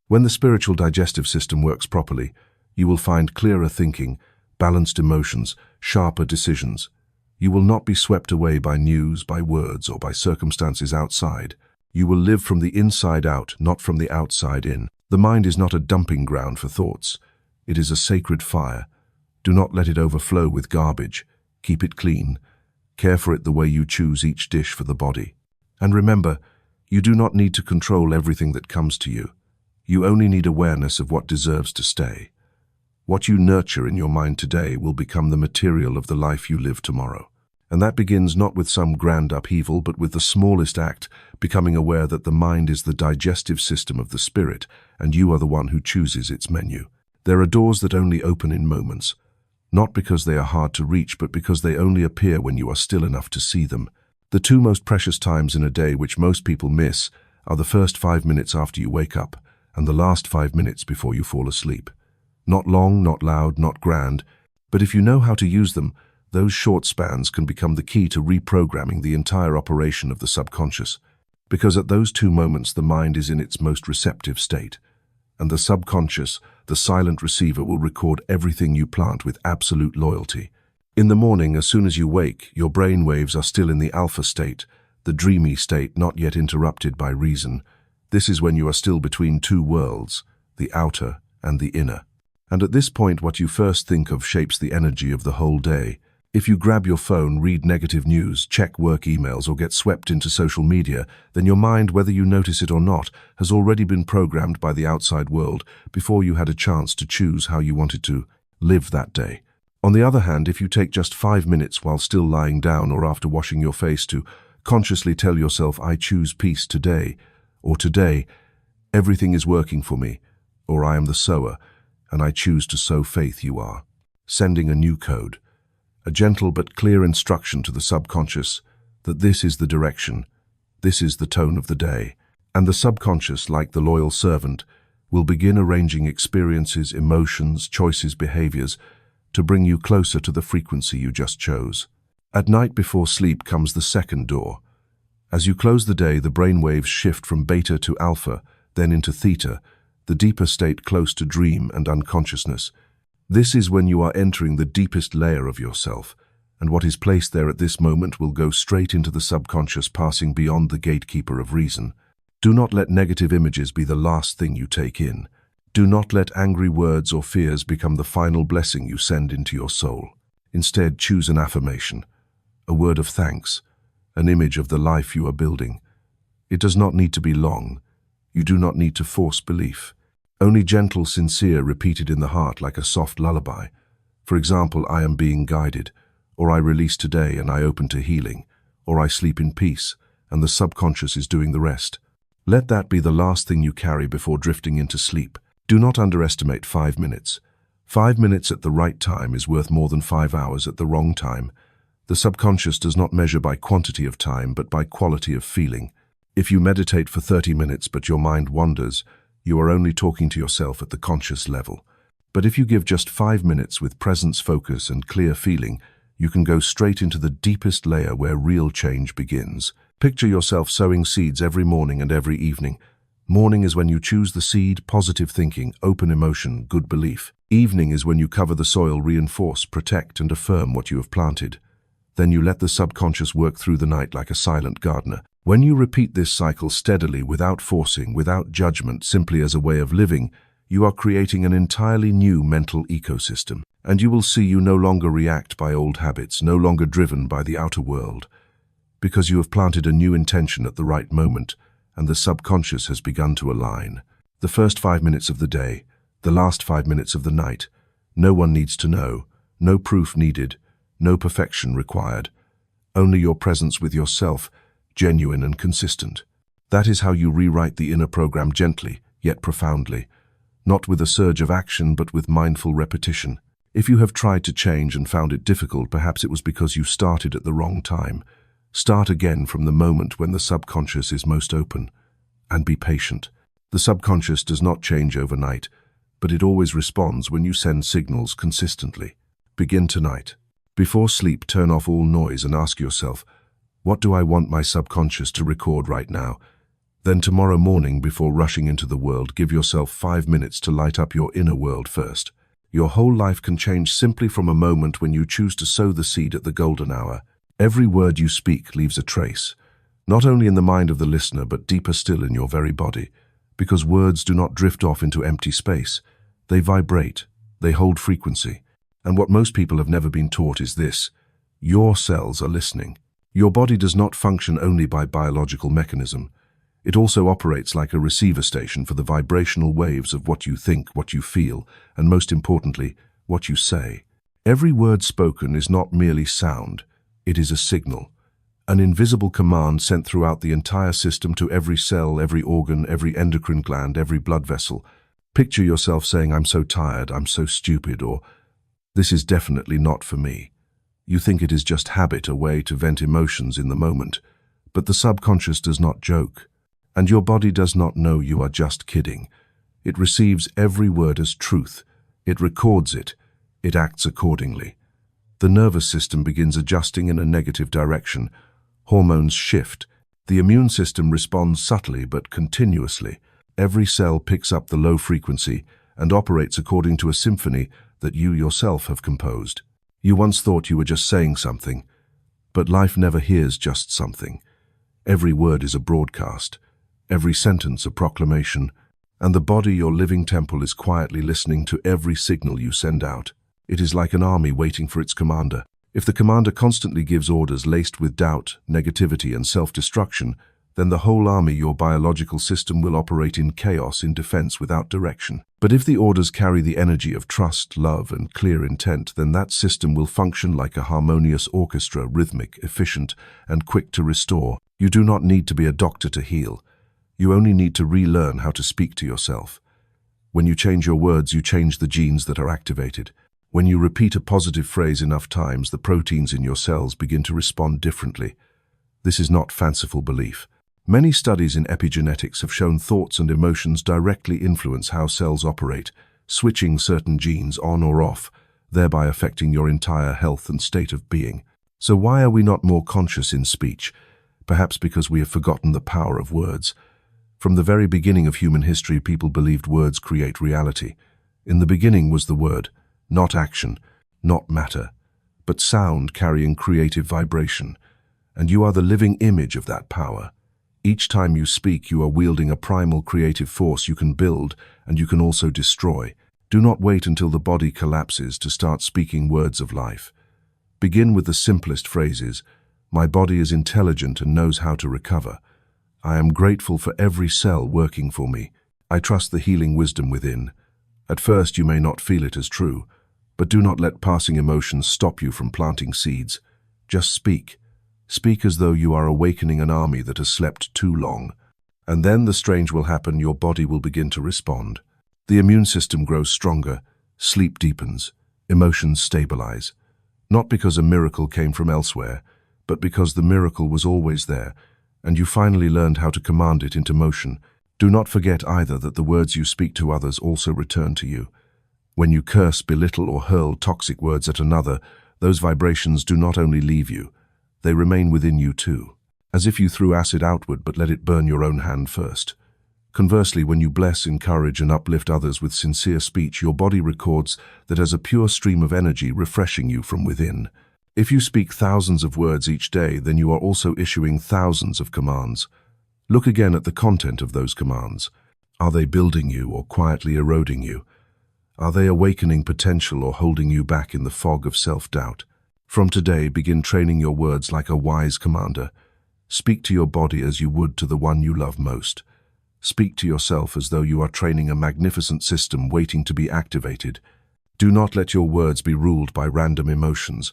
When the spiritual digestive system works properly, you will find clearer thinking, balanced emotions, sharper decisions. You will not be swept away by news, by words, or by circumstances outside. You will live from the inside out, not from the outside in. The mind is not a dumping ground for thoughts. It is a sacred fire. Do not let it overflow with garbage. Keep it clean. Care for it the way you choose each dish for the body. And remember, you do not need to control everything that comes to you. You only need awareness of what deserves to stay. What you nurture in your mind today will become the material of the life you live tomorrow. And that begins not with some grand upheaval, but with the smallest act, becoming aware that the mind is the digestive system of the spirit, and you are the one who chooses its menu. There are doors that only open in moments, not because they are hard to reach, but because they only appear when you are still enough to see them. The two most precious times in a day which most people miss are the first 5 minutes after you wake up and the last 5 minutes before you fall asleep. Not long, not loud, not grand, but if you know how to use them, those short spans can become the key to reprogramming the entire operation of the subconscious, because at those 2 moments the mind is in its most receptive state, and the subconscious, the silent receiver, will record everything you plant with absolute loyalty. In the morning, as soon as you wake, your brain waves are still in the alpha state, the dreamy state not yet interrupted by reason. This is when you are still between 2 worlds, the outer and the inner. And at this point, what you first think of shapes the energy of the whole day. If you grab your phone, read negative news, check work emails, or get swept into social media, then your mind, whether you notice it or not, has already been programmed by the outside world before you had a chance to choose how you wanted to live that day. On the other hand, if you take just 5 minutes while still lying down or after washing your face to consciously tell yourself, I choose peace today, or today, everything is working for me, or I am the sower, and I choose to sow faith, you are sending a new code. A gentle but clear instruction to the subconscious that this is the direction, this is the tone of the day. And the subconscious, like the loyal servant, will begin arranging experiences, emotions, choices, behaviors to bring you closer to the frequency you just chose. At night before sleep comes the second door. As you close the day, the brain waves shift from beta to alpha, then into theta, the deeper state close to dream and unconsciousness. This is when you are entering the deepest layer of yourself, and what is placed there at this moment will go straight into the subconscious, passing beyond the gatekeeper of reason. Do not let negative images be the last thing you take in. Do not let angry words or fears become the final blessing you send into your soul. Instead, choose an affirmation, a word of thanks, an image of the life you are building. It does not need to be long. You do not need to force belief. Only gentle, sincere, repeated in the heart like a soft lullaby. For example, I am being guided, or I release today and I open to healing, or I sleep in peace, and the subconscious is doing the rest. Let that be the last thing you carry before drifting into sleep. Do not underestimate 5 minutes. 5 minutes at the right time is worth more than 5 hours at the wrong time. The subconscious does not measure by quantity of time, but by quality of feeling. If you meditate for 30 minutes but your mind wanders, you are only talking to yourself at the conscious level. But if you give just 5 minutes with presence, focus, and clear feeling, you can go straight into the deepest layer where real change begins. Picture yourself sowing seeds every morning and every evening. Morning is when you choose the seed, positive thinking, open emotion, good belief. Evening is when you cover the soil, reinforce, protect, and affirm what you have planted. Then you let the subconscious work through the night like a silent gardener. When you repeat this cycle steadily, without forcing, without judgment, simply as a way of living, you are creating an entirely new mental ecosystem. And you will see you no longer react by old habits, no longer driven by the outer world, because you have planted a new intention at the right moment, and the subconscious has begun to align. The first 5 minutes of the day, the last 5 minutes of the night, no one needs to know, no proof needed, no perfection required, only your presence with yourself, genuine and consistent. That is how you rewrite the inner program gently, yet profoundly, not with a surge of action, but with mindful repetition. If you have tried to change and found it difficult, perhaps it was because you started at the wrong time. Start again from the moment when the subconscious is most open, and be patient. The subconscious does not change overnight, but it always responds when you send signals consistently. Begin tonight. Before sleep, turn off all noise and ask yourself, what do I want my subconscious to record right now? Then tomorrow morning, before rushing into the world, give yourself 5 minutes to light up your inner world first. Your whole life can change simply from a moment when you choose to sow the seed at the golden hour. Every word you speak leaves a trace, not only in the mind of the listener, but deeper still in your very body. Because words do not drift off into empty space. They vibrate, they hold frequency. And what most people have never been taught is this: your cells are listening. Your body does not function only by biological mechanism. It also operates like a receiver station for the vibrational waves of what you think, what you feel, and most importantly, what you say. Every word spoken is not merely sound, it is a signal. An invisible command sent throughout the entire system to every cell, every organ, every endocrine gland, every blood vessel. Picture yourself saying, "I'm so tired, I'm so stupid," or "This is definitely not for me." You think it is just habit, a way to vent emotions in the moment. But the subconscious does not joke, and your body does not know you are just kidding. It receives every word as truth. It records it. It acts accordingly. The nervous system begins adjusting in a negative direction. Hormones shift. The immune system responds subtly but continuously. Every cell picks up the low frequency and operates according to a symphony that you yourself have composed. You once thought you were just saying something, but life never hears just something. Every word is a broadcast, every sentence a proclamation, and the body, your living temple, is quietly listening to every signal you send out. It is like an army waiting for its commander. If the commander constantly gives orders laced with doubt, negativity, and self-destruction, then the whole army, your biological system, will operate in chaos, in defense without direction. But if the orders carry the energy of trust, love, and clear intent, then that system will function like a harmonious orchestra, rhythmic, efficient, and quick to restore. You do not need to be a doctor to heal. You only need to relearn how to speak to yourself. When you change your words, you change the genes that are activated. When you repeat a positive phrase enough times, the proteins in your cells begin to respond differently. This is not fanciful belief. Many studies in epigenetics have shown thoughts and emotions directly influence how cells operate, switching certain genes on or off, thereby affecting your entire health and state of being. So why are we not more conscious in speech? Perhaps because we have forgotten the power of words. From the very beginning of human history, people believed words create reality. In the beginning was the word, not action, not matter, but sound carrying creative vibration. And you are the living image of that power. Each time you speak, you are wielding a primal creative force you can build and you can also destroy. Do not wait until the body collapses to start speaking words of life. Begin with the simplest phrases. My body is intelligent and knows how to recover. I am grateful for every cell working for me. I trust the healing wisdom within. At first you may not feel it as true, but do not let passing emotions stop you from planting seeds. Just speak. Speak as though you are awakening an army that has slept too long. And then the strange will happen, your body will begin to respond. The immune system grows stronger, sleep deepens, emotions stabilize. Not because a miracle came from elsewhere, but because the miracle was always there, and you finally learned how to command it into motion. Do not forget either that the words you speak to others also return to you. When you curse, belittle, or hurl toxic words at another, those vibrations do not only leave you, they remain within you too, as if you threw acid outward but let it burn your own hand first. Conversely, when you bless, encourage, and uplift others with sincere speech, your body records that as a pure stream of energy refreshing you from within. If you speak thousands of words each day, then you are also issuing thousands of commands. Look again at the content of those commands. Are they building you or quietly eroding you? Are they awakening potential or holding you back in the fog of self-doubt? From today, begin training your words like a wise commander. Speak to your body as you would to the one you love most. Speak to yourself as though you are training a magnificent system waiting to be activated. Do not let your words be ruled by random emotions.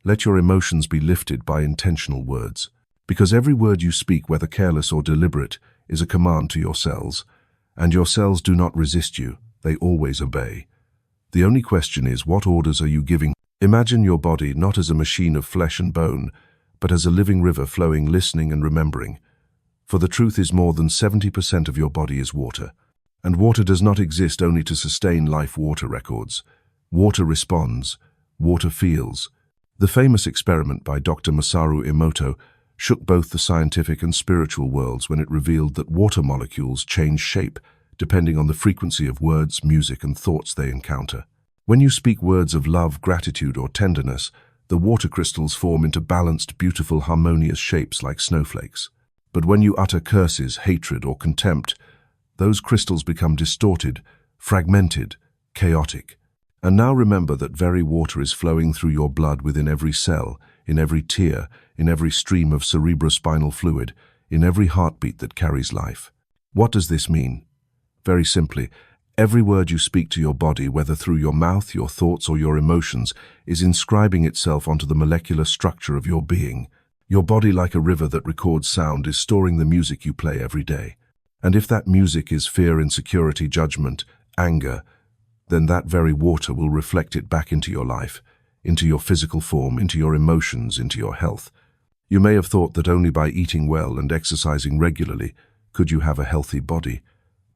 Let your emotions be lifted by intentional words. Because every word you speak, whether careless or deliberate, is a command to your cells. And your cells do not resist you, they always obey. The only question is, what orders are you giving? Imagine your body not as a machine of flesh and bone, but as a living river flowing, listening and remembering. For the truth is, more than 70% of your body is water. And water does not exist only to sustain life. Water records. Water responds. Water feels. The famous experiment by Dr. Masaru Emoto shook both the scientific and spiritual worlds when it revealed that water molecules change shape depending on the frequency of words, music, and thoughts they encounter. When you speak words of love, gratitude, or tenderness, the water crystals form into balanced, beautiful, harmonious shapes like snowflakes. But when you utter curses, hatred, or contempt, those crystals become distorted, fragmented, chaotic. And now remember that very water is flowing through your blood within every cell, in every tear, in every stream of cerebrospinal fluid, in every heartbeat that carries life. What does this mean? Very simply, every word you speak to your body, whether through your mouth, your thoughts, or your emotions, is inscribing itself onto the molecular structure of your being. Your body, like a river that records sound, is storing the music you play every day. And if that music is fear, insecurity, judgment, anger, then that very water will reflect it back into your life, into your physical form, into your emotions, into your health. You may have thought that only by eating well and exercising regularly could you have a healthy body,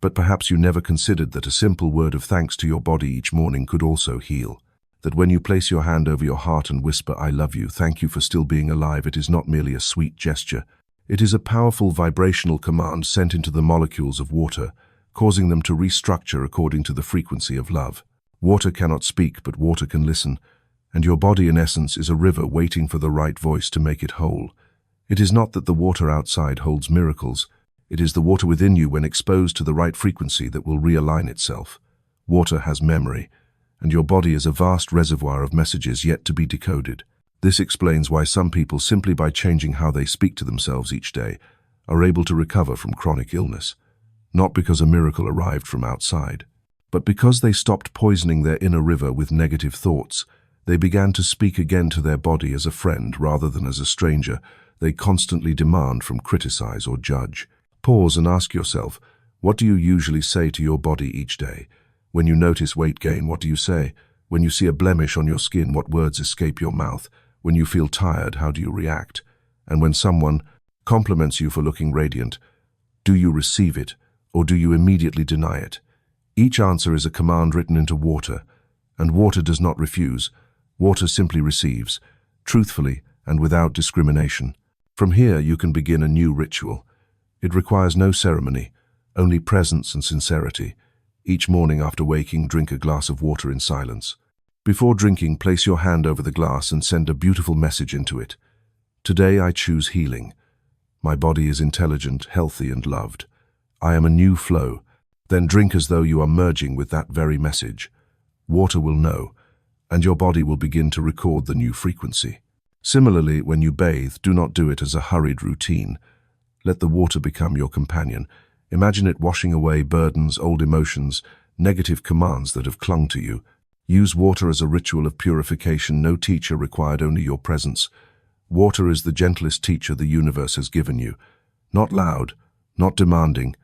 but perhaps you never considered that a simple word of thanks to your body each morning could also heal. That when you place your hand over your heart and whisper, "I love you, thank you for still being alive," it is not merely a sweet gesture. It is a powerful vibrational command sent into the molecules of water, causing them to restructure according to the frequency of love. Water cannot speak, but water can listen, and your body in essence is a river waiting for the right voice to make it whole. It is not that the water outside holds miracles. It is the water within you, when exposed to the right frequency, that will realign itself. Water has memory, and your body is a vast reservoir of messages yet to be decoded. This explains why some people, simply by changing how they speak to themselves each day, are able to recover from chronic illness. Not because a miracle arrived from outside, but because they stopped poisoning their inner river with negative thoughts. They began to speak again to their body as a friend rather than as a stranger they constantly demand from, criticize, or judge. Pause and ask yourself, what do you usually say to your body each day? When you notice weight gain, what do you say? When you see a blemish on your skin, what words escape your mouth? When you feel tired, how do you react? And when someone compliments you for looking radiant, do you receive it, or do you immediately deny it? Each answer is a command written into water, and water does not refuse. Water simply receives, truthfully and without discrimination. From here you can begin a new ritual. It requires no ceremony, only presence and sincerity. Each morning after waking, drink a glass of water in silence. Before drinking, place your hand over the glass and send a beautiful message into it. Today I choose healing. My body is intelligent, healthy, and loved. I am a new flow. Then drink as though you are merging with that very message. Water will know, and your body will begin to record the new frequency. Similarly, when you bathe, do not do it as a hurried routine. Let the water become your companion. Imagine it washing away burdens, old emotions, negative commands that have clung to you. Use water as a ritual of purification. No teacher required, only your presence. Water is the gentlest teacher the universe has given you. Not loud, not demanding,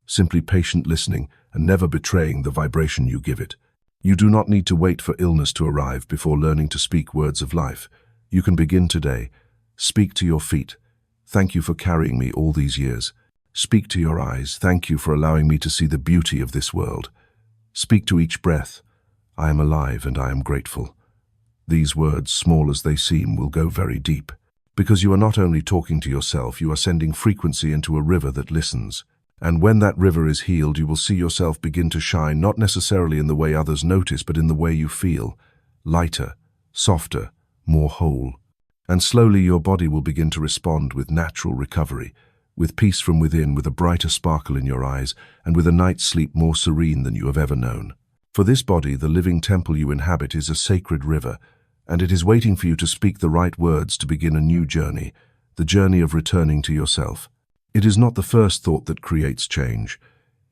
simply patient listening and never betraying the vibration you give it. You do not need to wait for illness to arrive before learning to speak words of life. You can begin today. Speak to your feet. Thank you for carrying me all these years. Speak to your eyes. Thank you for allowing me to see the beauty of this world. Speak to each breath. I am alive and I am grateful. These words, small as they seem, will go very deep. Because you are not only talking to yourself, you are sending frequency into a river that listens. And when that river is healed, you will see yourself begin to shine, not necessarily in the way others notice, but in the way you feel. Lighter, softer, more whole. And slowly your body will begin to respond with natural recovery, with peace from within, with a brighter sparkle in your eyes, and with a night's sleep more serene than you have ever known. For this body, the living temple you inhabit, is a sacred river, and it is waiting for you to speak the right words to begin a new journey, the journey of returning to yourself. It is not the first thought that creates change.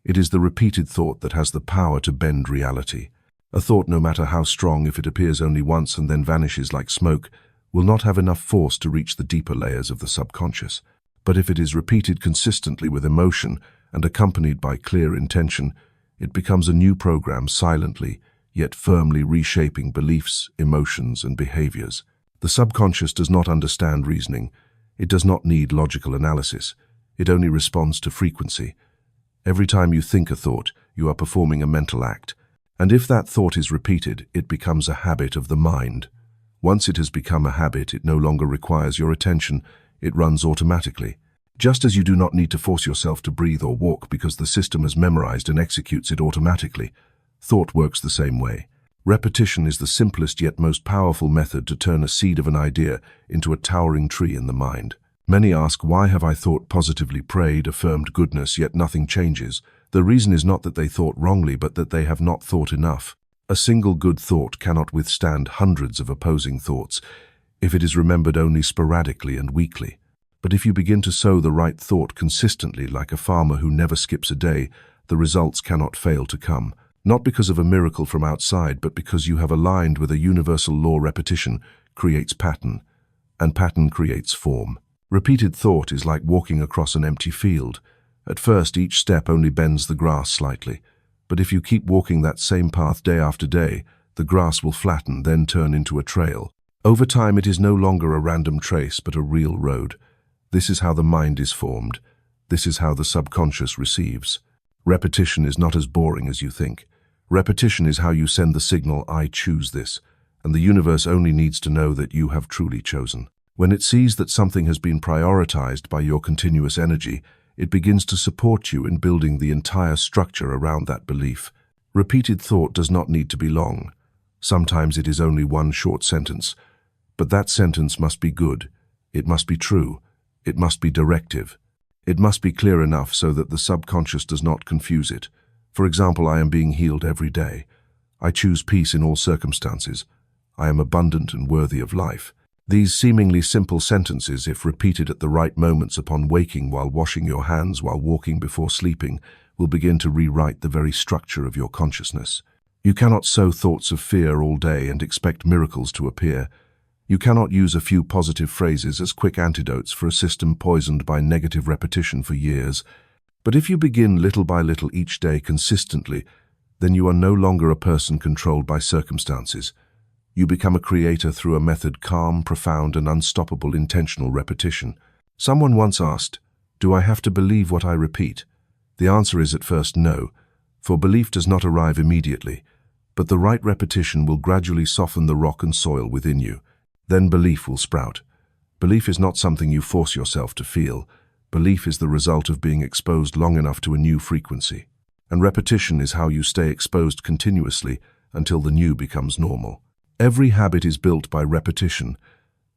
It is the repeated thought that has the power to bend reality. A thought, no matter how strong, if it appears only once and then vanishes like smoke, will not have enough force to reach the deeper layers of the subconscious. But if it is repeated consistently with emotion and accompanied by clear intention, it becomes a new program, silently yet firmly reshaping beliefs, emotions, and behaviors. The subconscious does not understand reasoning. It does not need logical analysis. It only responds to frequency. Every time you think a thought, you are performing a mental act. And if that thought is repeated, it becomes a habit of the mind. Once it has become a habit, it no longer requires your attention, it runs automatically. Just as you do not need to force yourself to breathe or walk because the system has memorized and executes it automatically, thought works the same way. Repetition is the simplest yet most powerful method to turn a seed of an idea into a towering tree in the mind. Many ask, why have I thought positively, prayed, affirmed goodness, yet nothing changes? The reason is not that they thought wrongly, but that they have not thought enough. A single good thought cannot withstand hundreds of opposing thoughts if it is remembered only sporadically and weakly. But if you begin to sow the right thought consistently, like a farmer who never skips a day, the results cannot fail to come. Not because of a miracle from outside, but because you have aligned with a universal law. Repetition creates pattern, and pattern creates form. Repeated thought is like walking across an empty field. At first, each step only bends the grass slightly. But if you keep walking that same path day after day, the grass will flatten, then turn into a trail. Over time, it is no longer a random trace, but a real road. This is how the mind is formed. This is how the subconscious receives. Repetition is not as boring as you think. Repetition is how you send the signal, I choose this, and the universe only needs to know that you have truly chosen. When it sees that something has been prioritized by your continuous energy, it begins to support you in building the entire structure around that belief. Repeated thought does not need to be long. Sometimes it is only one short sentence. But that sentence must be good. It must be true. It must be directive. It must be clear enough so that the subconscious does not confuse it. For example, I am being healed every day. I choose peace in all circumstances. I am abundant and worthy of life. These seemingly simple sentences, if repeated at the right moments, upon waking, while washing your hands, while walking, before sleeping, will begin to rewrite the very structure of your consciousness. You cannot sow thoughts of fear all day and expect miracles to appear. You cannot use a few positive phrases as quick antidotes for a system poisoned by negative repetition for years. But if you begin little by little each day consistently, then you are no longer a person controlled by circumstances. You become a creator through a method: calm, profound, and unstoppable intentional repetition. Someone once asked, do I have to believe what I repeat? The answer is at first no, for belief does not arrive immediately, but the right repetition will gradually soften the rock and soil within you. Then belief will sprout. Belief is not something you force yourself to feel. Belief is the result of being exposed long enough to a new frequency. And repetition is how you stay exposed continuously until the new becomes normal. Every habit is built by repetition,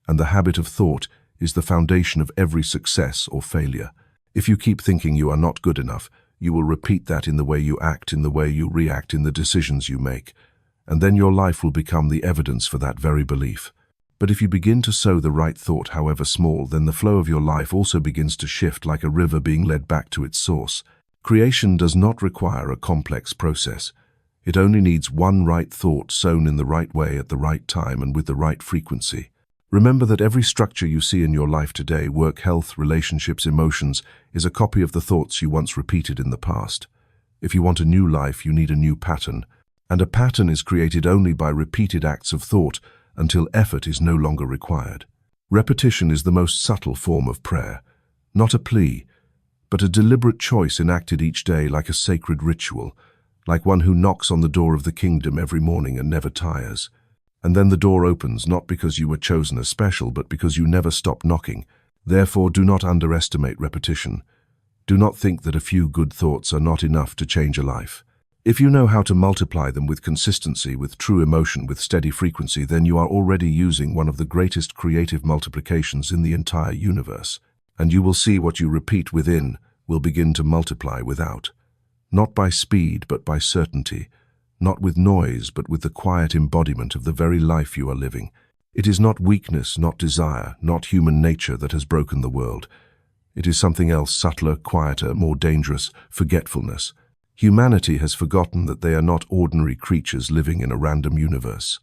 and the habit of thought is the foundation of every success or failure. If you keep thinking you are not good enough, you will repeat that in the way you act, in the way you react, in the decisions you make, and then your life will become the evidence for that very belief. But if you begin to sow the right thought, however small, then the flow of your life also begins to shift, like a river being led back to its source. Creation does not require a complex process. It only needs one right thought sown in the right way at the right time and with the right frequency. Remember that every structure you see in your life today, work, health, relationships, emotions, is a copy of the thoughts you once repeated in the past. If you want a new life, you need a new pattern. And a pattern is created only by repeated acts of thought until effort is no longer required. Repetition is the most subtle form of prayer. Not a plea, but a deliberate choice enacted each day like a sacred ritual, like one who knocks on the door of the kingdom every morning and never tires. And then the door opens, not because you were chosen as special, but because you never stop knocking. Therefore, do not underestimate repetition. Do not think that a few good thoughts are not enough to change a life. If you know how to multiply them with consistency, with true emotion, with steady frequency, then you are already using one of the greatest creative multiplications in the entire universe. And you will see what you repeat within will begin to multiply without. Not by speed, but by certainty. Not with noise, but with the quiet embodiment of the very life you are living. It is not weakness, not desire, not human nature that has broken the world. It is something else, subtler, quieter, more dangerous: forgetfulness. Humanity has forgotten that they are not ordinary creatures living in a random universe.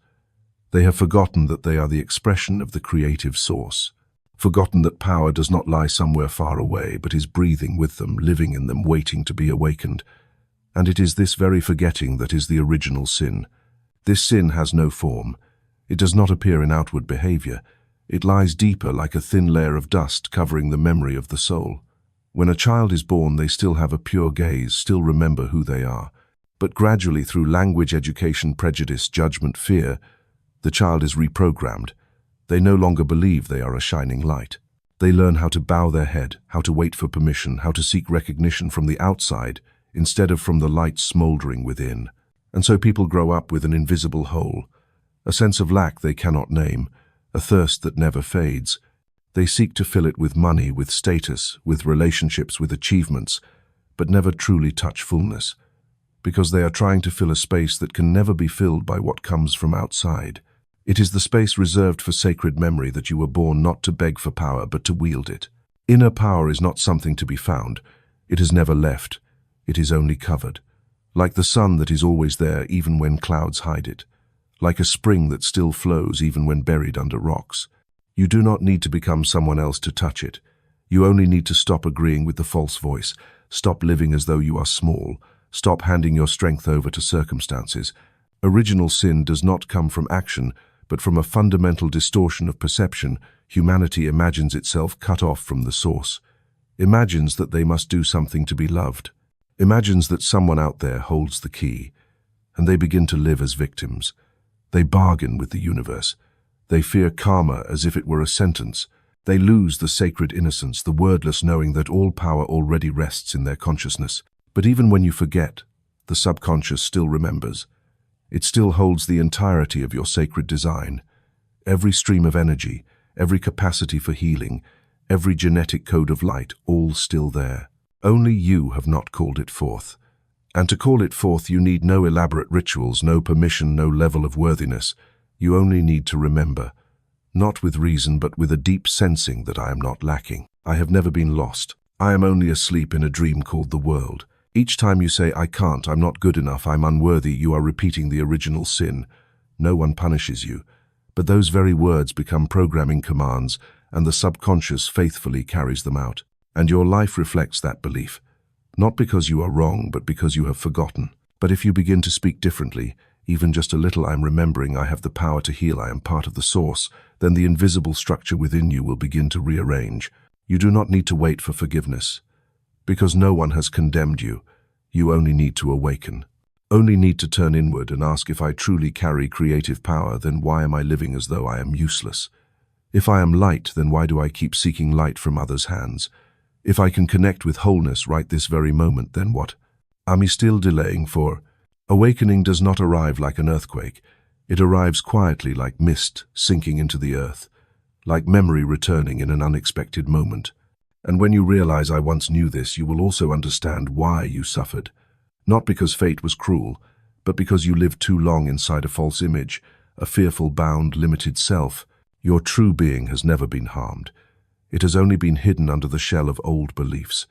They have forgotten that they are the expression of the creative source. Forgotten that power does not lie somewhere far away, but is breathing with them, living in them, waiting to be awakened. And it is this very forgetting that is the original sin. This sin has no form. It does not appear in outward behavior. It lies deeper, like a thin layer of dust covering the memory of the soul. When a child is born, they still have a pure gaze, still remember who they are. But gradually, through language, education, prejudice, judgment, fear, The child is reprogrammed. They no longer believe they are a shining light. They learn how to bow their head, how to wait for permission, how to seek recognition from the outside instead of from the light smoldering within. And so people grow up with an invisible hole, a sense of lack they cannot name, a thirst that never fades. They seek to fill it with money, with status, with relationships, with achievements, but never truly touch fullness, because they are trying to fill a space that can never be filled by what comes from outside. It is the space reserved for sacred memory that you were born not to beg for power, but to wield it. Inner power is not something to be found. It has never left. It is only covered. Like the sun that is always there even when clouds hide it. Like a spring that still flows even when buried under rocks. You do not need to become someone else to touch it. You only need to stop agreeing with the false voice. Stop living as though you are small. Stop handing your strength over to circumstances. Original sin does not come from action, but from a fundamental distortion of perception. Humanity imagines itself cut off from the source. Imagines that they must do something to be loved. Imagines that someone out there holds the key. And they begin to live as victims. They bargain with the universe. They fear karma as if it were a sentence. They lose the sacred innocence, the wordless knowing that all power already rests in their consciousness. But even when you forget, the subconscious still remembers. It still holds the entirety of your sacred design. Every stream of energy, every capacity for healing, every genetic code of light, all still there. Only you have not called it forth. And to call it forth you need no elaborate rituals, no permission, no level of worthiness. You only need to remember, not with reason but with a deep sensing that I am not lacking. I have never been lost. I am only asleep in a dream called the world. Each time you say, I can't, I'm not good enough, I'm unworthy, you are repeating the original sin. No one punishes you. But those very words become programming commands, and the subconscious faithfully carries them out. And your life reflects that belief. Not because you are wrong, but because you have forgotten. But if you begin to speak differently, even just a little, I'm remembering, I have the power to heal, I am part of the source, then the invisible structure within you will begin to rearrange. You do not need to wait for forgiveness. Because no one has condemned you. You only need to awaken. Only need to turn inward and ask, if I truly carry creative power, then why am I living as though I am useless? If I am light, then why do I keep seeking light from others' hands? If I can connect with wholeness right this very moment, then what? Am I still delaying for? Awakening does not arrive like an earthquake. It arrives quietly like mist sinking into the earth, like memory returning in an unexpected moment. And when you realize I once knew this, you will also understand why you suffered. Not because fate was cruel, but because you lived too long inside a false image, a fearful, bound, limited self. Your true being has never been harmed. It has only been hidden under the shell of old beliefs.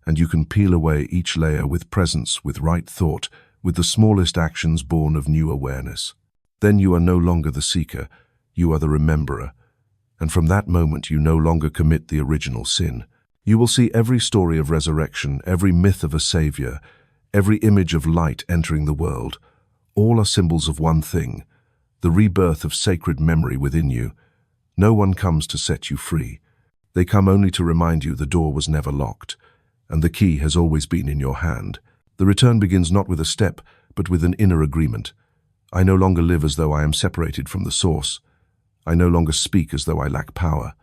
And you can peel away each layer with presence, with right thought, with the smallest actions born of new awareness. Then you are no longer the seeker, you are the rememberer. And from that moment you no longer commit the original sin. You will see every story of resurrection, every myth of a savior, every image of light entering the world. All are symbols of one thing, the rebirth of sacred memory within you. No one comes to set you free. They come only to remind you the door was never locked, and the key has always been in your hand. The return begins not with a step, but with an inner agreement. I no longer live as though I am separated from the source. I no longer speak as though I lack power.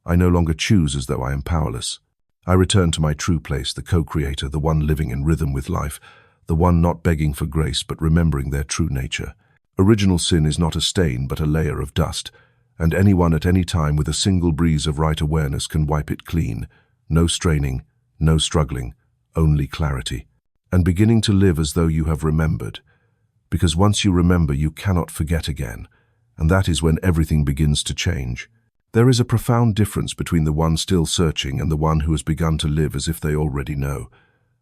I no longer choose as though I am powerless. I return to my true place, the co-creator, the one living in rhythm with life, the one not begging for grace but remembering their true nature. Original sin is not a stain but a layer of dust, and anyone at any time with a single breeze of right awareness can wipe it clean. No straining, no struggling, only clarity. And beginning to live as though you have remembered. Because once you remember, you cannot forget again, and that is when everything begins to change. There is a profound difference between the one still searching and the one who has begun to live as if they already know.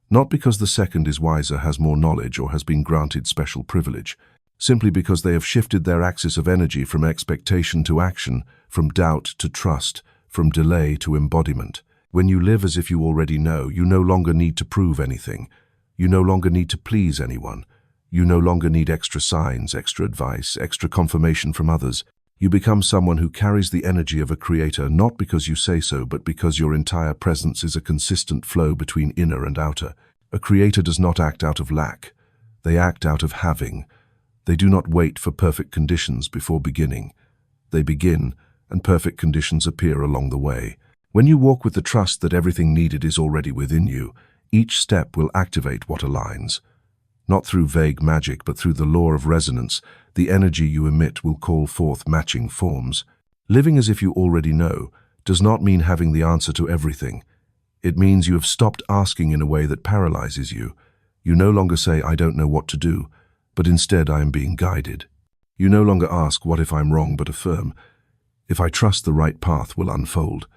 Not because the second is wiser, has more knowledge, or has been granted special privilege, simply because they have shifted their axis of energy from expectation to action, from doubt to trust, from delay to embodiment. When you live as if you already know, you no longer need to prove anything. You no longer need to please anyone. You no longer need extra signs, extra advice, extra confirmation from others. You become someone who carries the energy of a creator, not because you say so, but because your entire presence is a consistent flow between inner and outer. A creator does not act out of lack. They act out of having. They do not wait for perfect conditions before beginning. They begin, and perfect conditions appear along the way. When you walk with the trust that everything needed is already within you, each step will activate what aligns. Not through vague magic, but through the law of resonance, the energy you emit will call forth matching forms. Living as if you already know does not mean having the answer to everything. It means you have stopped asking in a way that paralyzes you. You no longer say, "I don't know what to do," but instead, "I am being guided." You no longer ask, "What if I'm wrong?" but affirm, "If I trust, the right path will unfold."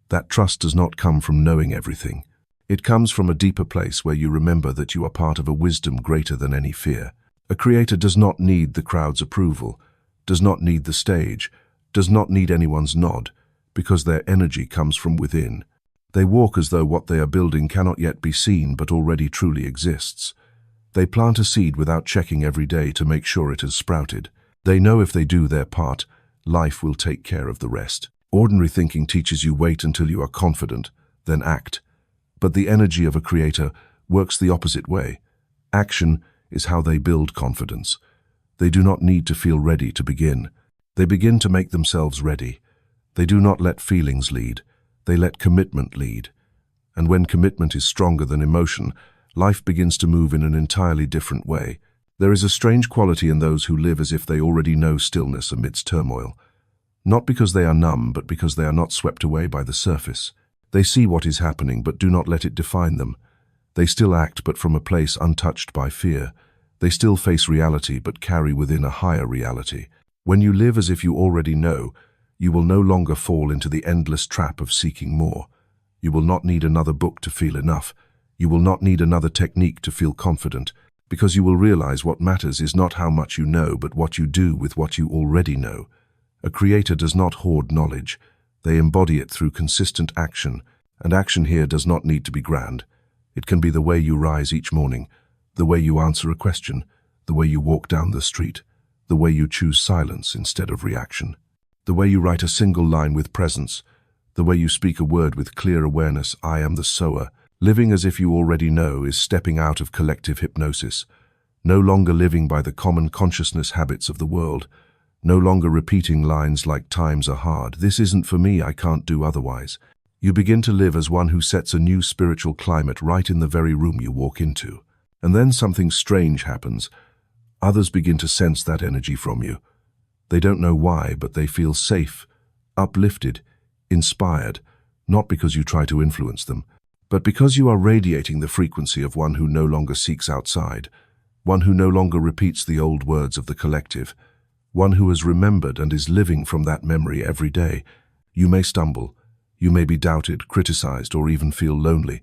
That trust does not come from knowing everything. It comes from a deeper place where you remember that you are part of a wisdom greater than any fear. A creator does not need the crowd's approval, does not need the stage, does not need anyone's nod, because their energy comes from within. They walk as though what they are building cannot yet be seen but already truly exists. They plant a seed without checking every day to make sure it has sprouted. They know if they do their part, life will take care of the rest. Ordinary thinking teaches you wait until you are confident, then act. But the energy of a creator works the opposite way. Action is how they build confidence. They do not need to feel ready to begin. They begin to make themselves ready. They do not let feelings lead. They let commitment lead. And when commitment is stronger than emotion, life begins to move in an entirely different way. There is a strange quality in those who live as if they already know stillness amidst turmoil. Not because they are numb, but because they are not swept away by the surface. They see what is happening, but do not let it define them. They still act, but from a place untouched by fear. They still face reality, but carry within a higher reality. When you live as if you already know, you will no longer fall into the endless trap of seeking more. You will not need another book to feel enough. You will not need another technique to feel confident, because you will realize what matters is not how much you know, but what you do with what you already know. A creator does not hoard knowledge. They embody it through consistent action, and action here does not need to be grand. It can be the way you rise each morning, the way you answer a question, the way you walk down the street, the way you choose silence instead of reaction, the way you write a single line with presence, the way you speak a word with clear awareness. I am the sower. Living as if you already know is stepping out of collective hypnosis, no longer living by the common consciousness habits of the world, no longer repeating lines like "times are hard, this isn't for me, I can't do otherwise." You begin to live as one who sets a new spiritual climate right in the very room you walk into. And then something strange happens. Others begin to sense that energy from you. They don't know why, but they feel safe, uplifted, inspired, not because you try to influence them, but because you are radiating the frequency of one who no longer seeks outside, one who no longer repeats the old words of the collective, one who has remembered and is living from that memory every day. You may stumble, you may be doubted, criticized, or even feel lonely,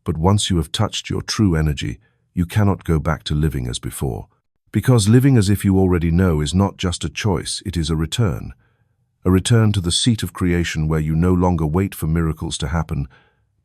but once you have touched your true energy, you cannot go back to living as before. Because living as if you already know is not just a choice, it is a return to the seat of creation where you no longer wait for miracles to happen,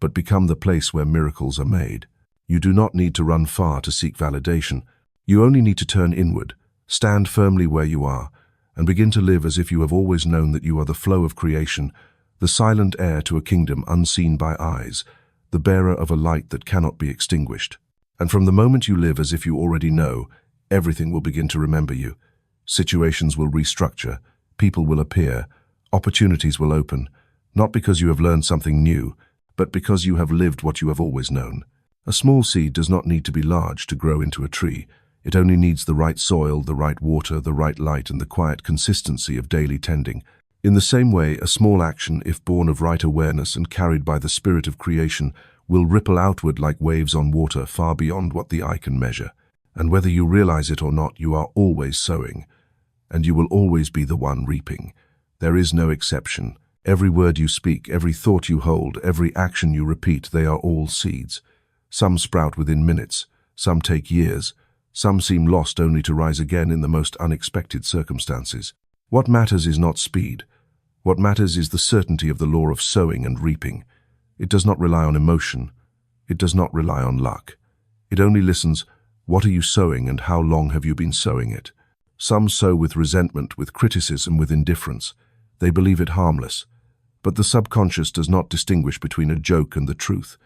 but become the place where miracles are made. You do not need to run far to seek validation. You only need to turn inward, stand firmly where you are, and begin to live as if you have always known that you are the flow of creation, the silent heir to a kingdom unseen by eyes, the bearer of a light that cannot be extinguished. And from the moment you live as if you already know, everything will begin to remember you. Situations will restructure, people will appear, opportunities will open, not because you have learned something new, but because you have lived what you have always known. A small seed does not need to be large to grow into a tree. It only needs the right soil, the right water, the right light, and the quiet consistency of daily tending. In the same way, a small action, if born of right awareness and carried by the spirit of creation, will ripple outward like waves on water far beyond what the eye can measure. And whether you realize it or not, you are always sowing, and you will always be the one reaping. There is no exception. Every word you speak, every thought you hold, every action you repeat, they are all seeds. Some sprout within minutes, some take years, some seem lost only to rise again in the most unexpected circumstances. What matters is not speed. What matters is the certainty of the law of sowing and reaping. It does not rely on emotion. It does not rely on luck. It only listens, what are you sowing and how long have you been sowing it? Some sow with resentment, with criticism, with indifference. They believe it harmless. But the subconscious does not distinguish between a joke and the truth.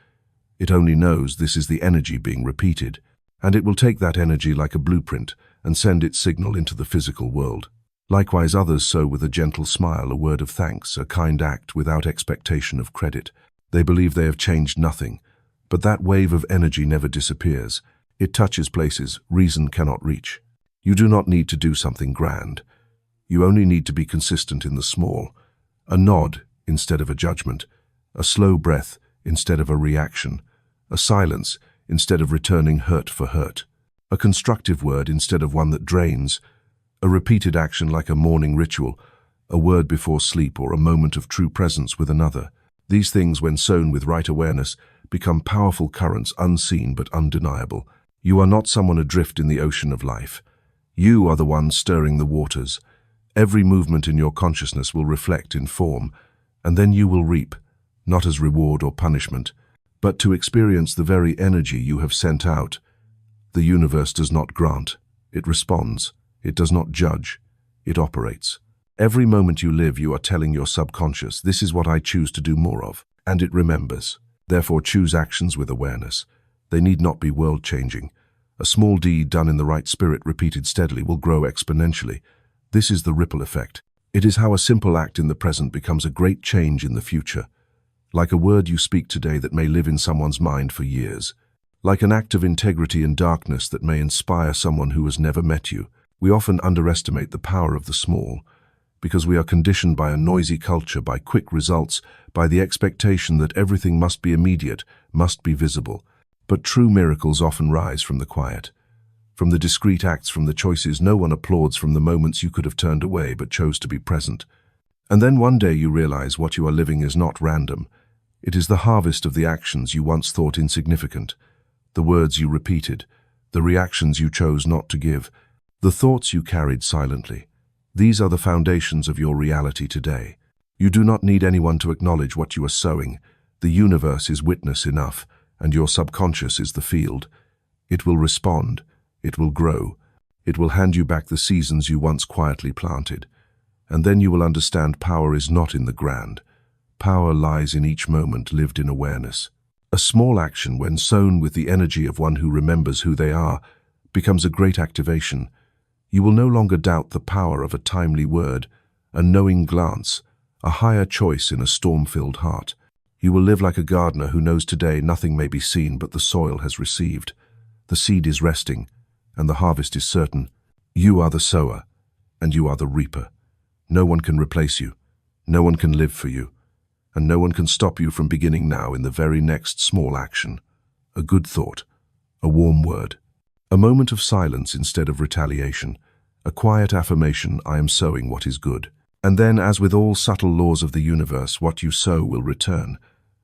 It only knows this is the energy being repeated, and it will take that energy like a blueprint, and send its signal into the physical world. Likewise, others sow with a gentle smile, a word of thanks, a kind act without expectation of credit. They believe they have changed nothing, but that wave of energy never disappears. It touches places reason cannot reach. You do not need to do something grand. You only need to be consistent in the small. A nod instead of a judgment, a slow breath instead of a reaction, a silence instead of returning hurt for hurt, a constructive word instead of one that drains, a repeated action like a morning ritual, a word before sleep, or a moment of true presence with another. These things, when sown with right awareness, become powerful currents, unseen but undeniable. You are not someone adrift in the ocean of life. You are the one stirring the waters. Every movement in your consciousness will reflect in form, and then you will reap, not as reward or punishment, but to experience the very energy you have sent out. The universe does not grant, it responds. It does not judge, it operates. Every moment you live, you are telling your subconscious, this is what I choose to do more of, and it remembers. Therefore, choose actions with awareness. They need not be world-changing. A small deed done in the right spirit, repeated steadily, will grow exponentially. This is the ripple effect. It is how a simple act in the present becomes a great change in the future. Like a word you speak today that may live in someone's mind for years. Like an act of integrity in darkness that may inspire someone who has never met you. We often underestimate the power of the small, because we are conditioned by a noisy culture, by quick results, by the expectation that everything must be immediate, must be visible. But true miracles often rise from the quiet, from the discreet acts, from the choices no one applauds, from the moments you could have turned away but chose to be present. And then one day you realize what you are living is not random. It is the harvest of the actions you once thought insignificant, the words you repeated, the reactions you chose not to give, the thoughts you carried silently. These are the foundations of your reality today. You do not need anyone to acknowledge what you are sowing. The universe is witness enough, and your subconscious is the field. It will respond. It will grow. It will hand you back the seasons you once quietly planted. And then you will understand power is not in the grand. Power lies in each moment lived in awareness. A small action, when sown with the energy of one who remembers who they are, becomes a great activation. You will no longer doubt the power of a timely word, a knowing glance, a higher choice in a storm-filled heart. You will live like a gardener who knows today nothing may be seen but the soil has received. The seed is resting, and the harvest is certain. You are the sower, and you are the reaper. No one can replace you, no one can live for you, and no one can stop you from beginning now in the very next small action. A good thought, a warm word, a moment of silence instead of retaliation, a quiet affirmation, I am sowing what is good. And then, as with all subtle laws of the universe, what you sow will return,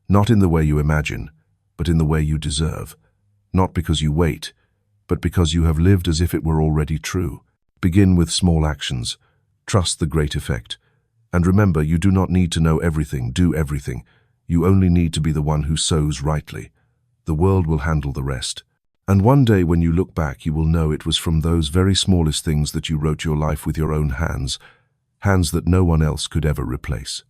not in the way you imagine, but in the way you deserve. Not because you wait, but because you have lived as if it were already true. Begin with small actions. Trust the great effect. And remember, you do not need to know everything, do everything. You only need to be the one who sows rightly. The world will handle the rest. And one day when you look back, you will know it was from those very smallest things that you wrote your life with your own hands, hands that no one else could ever replace.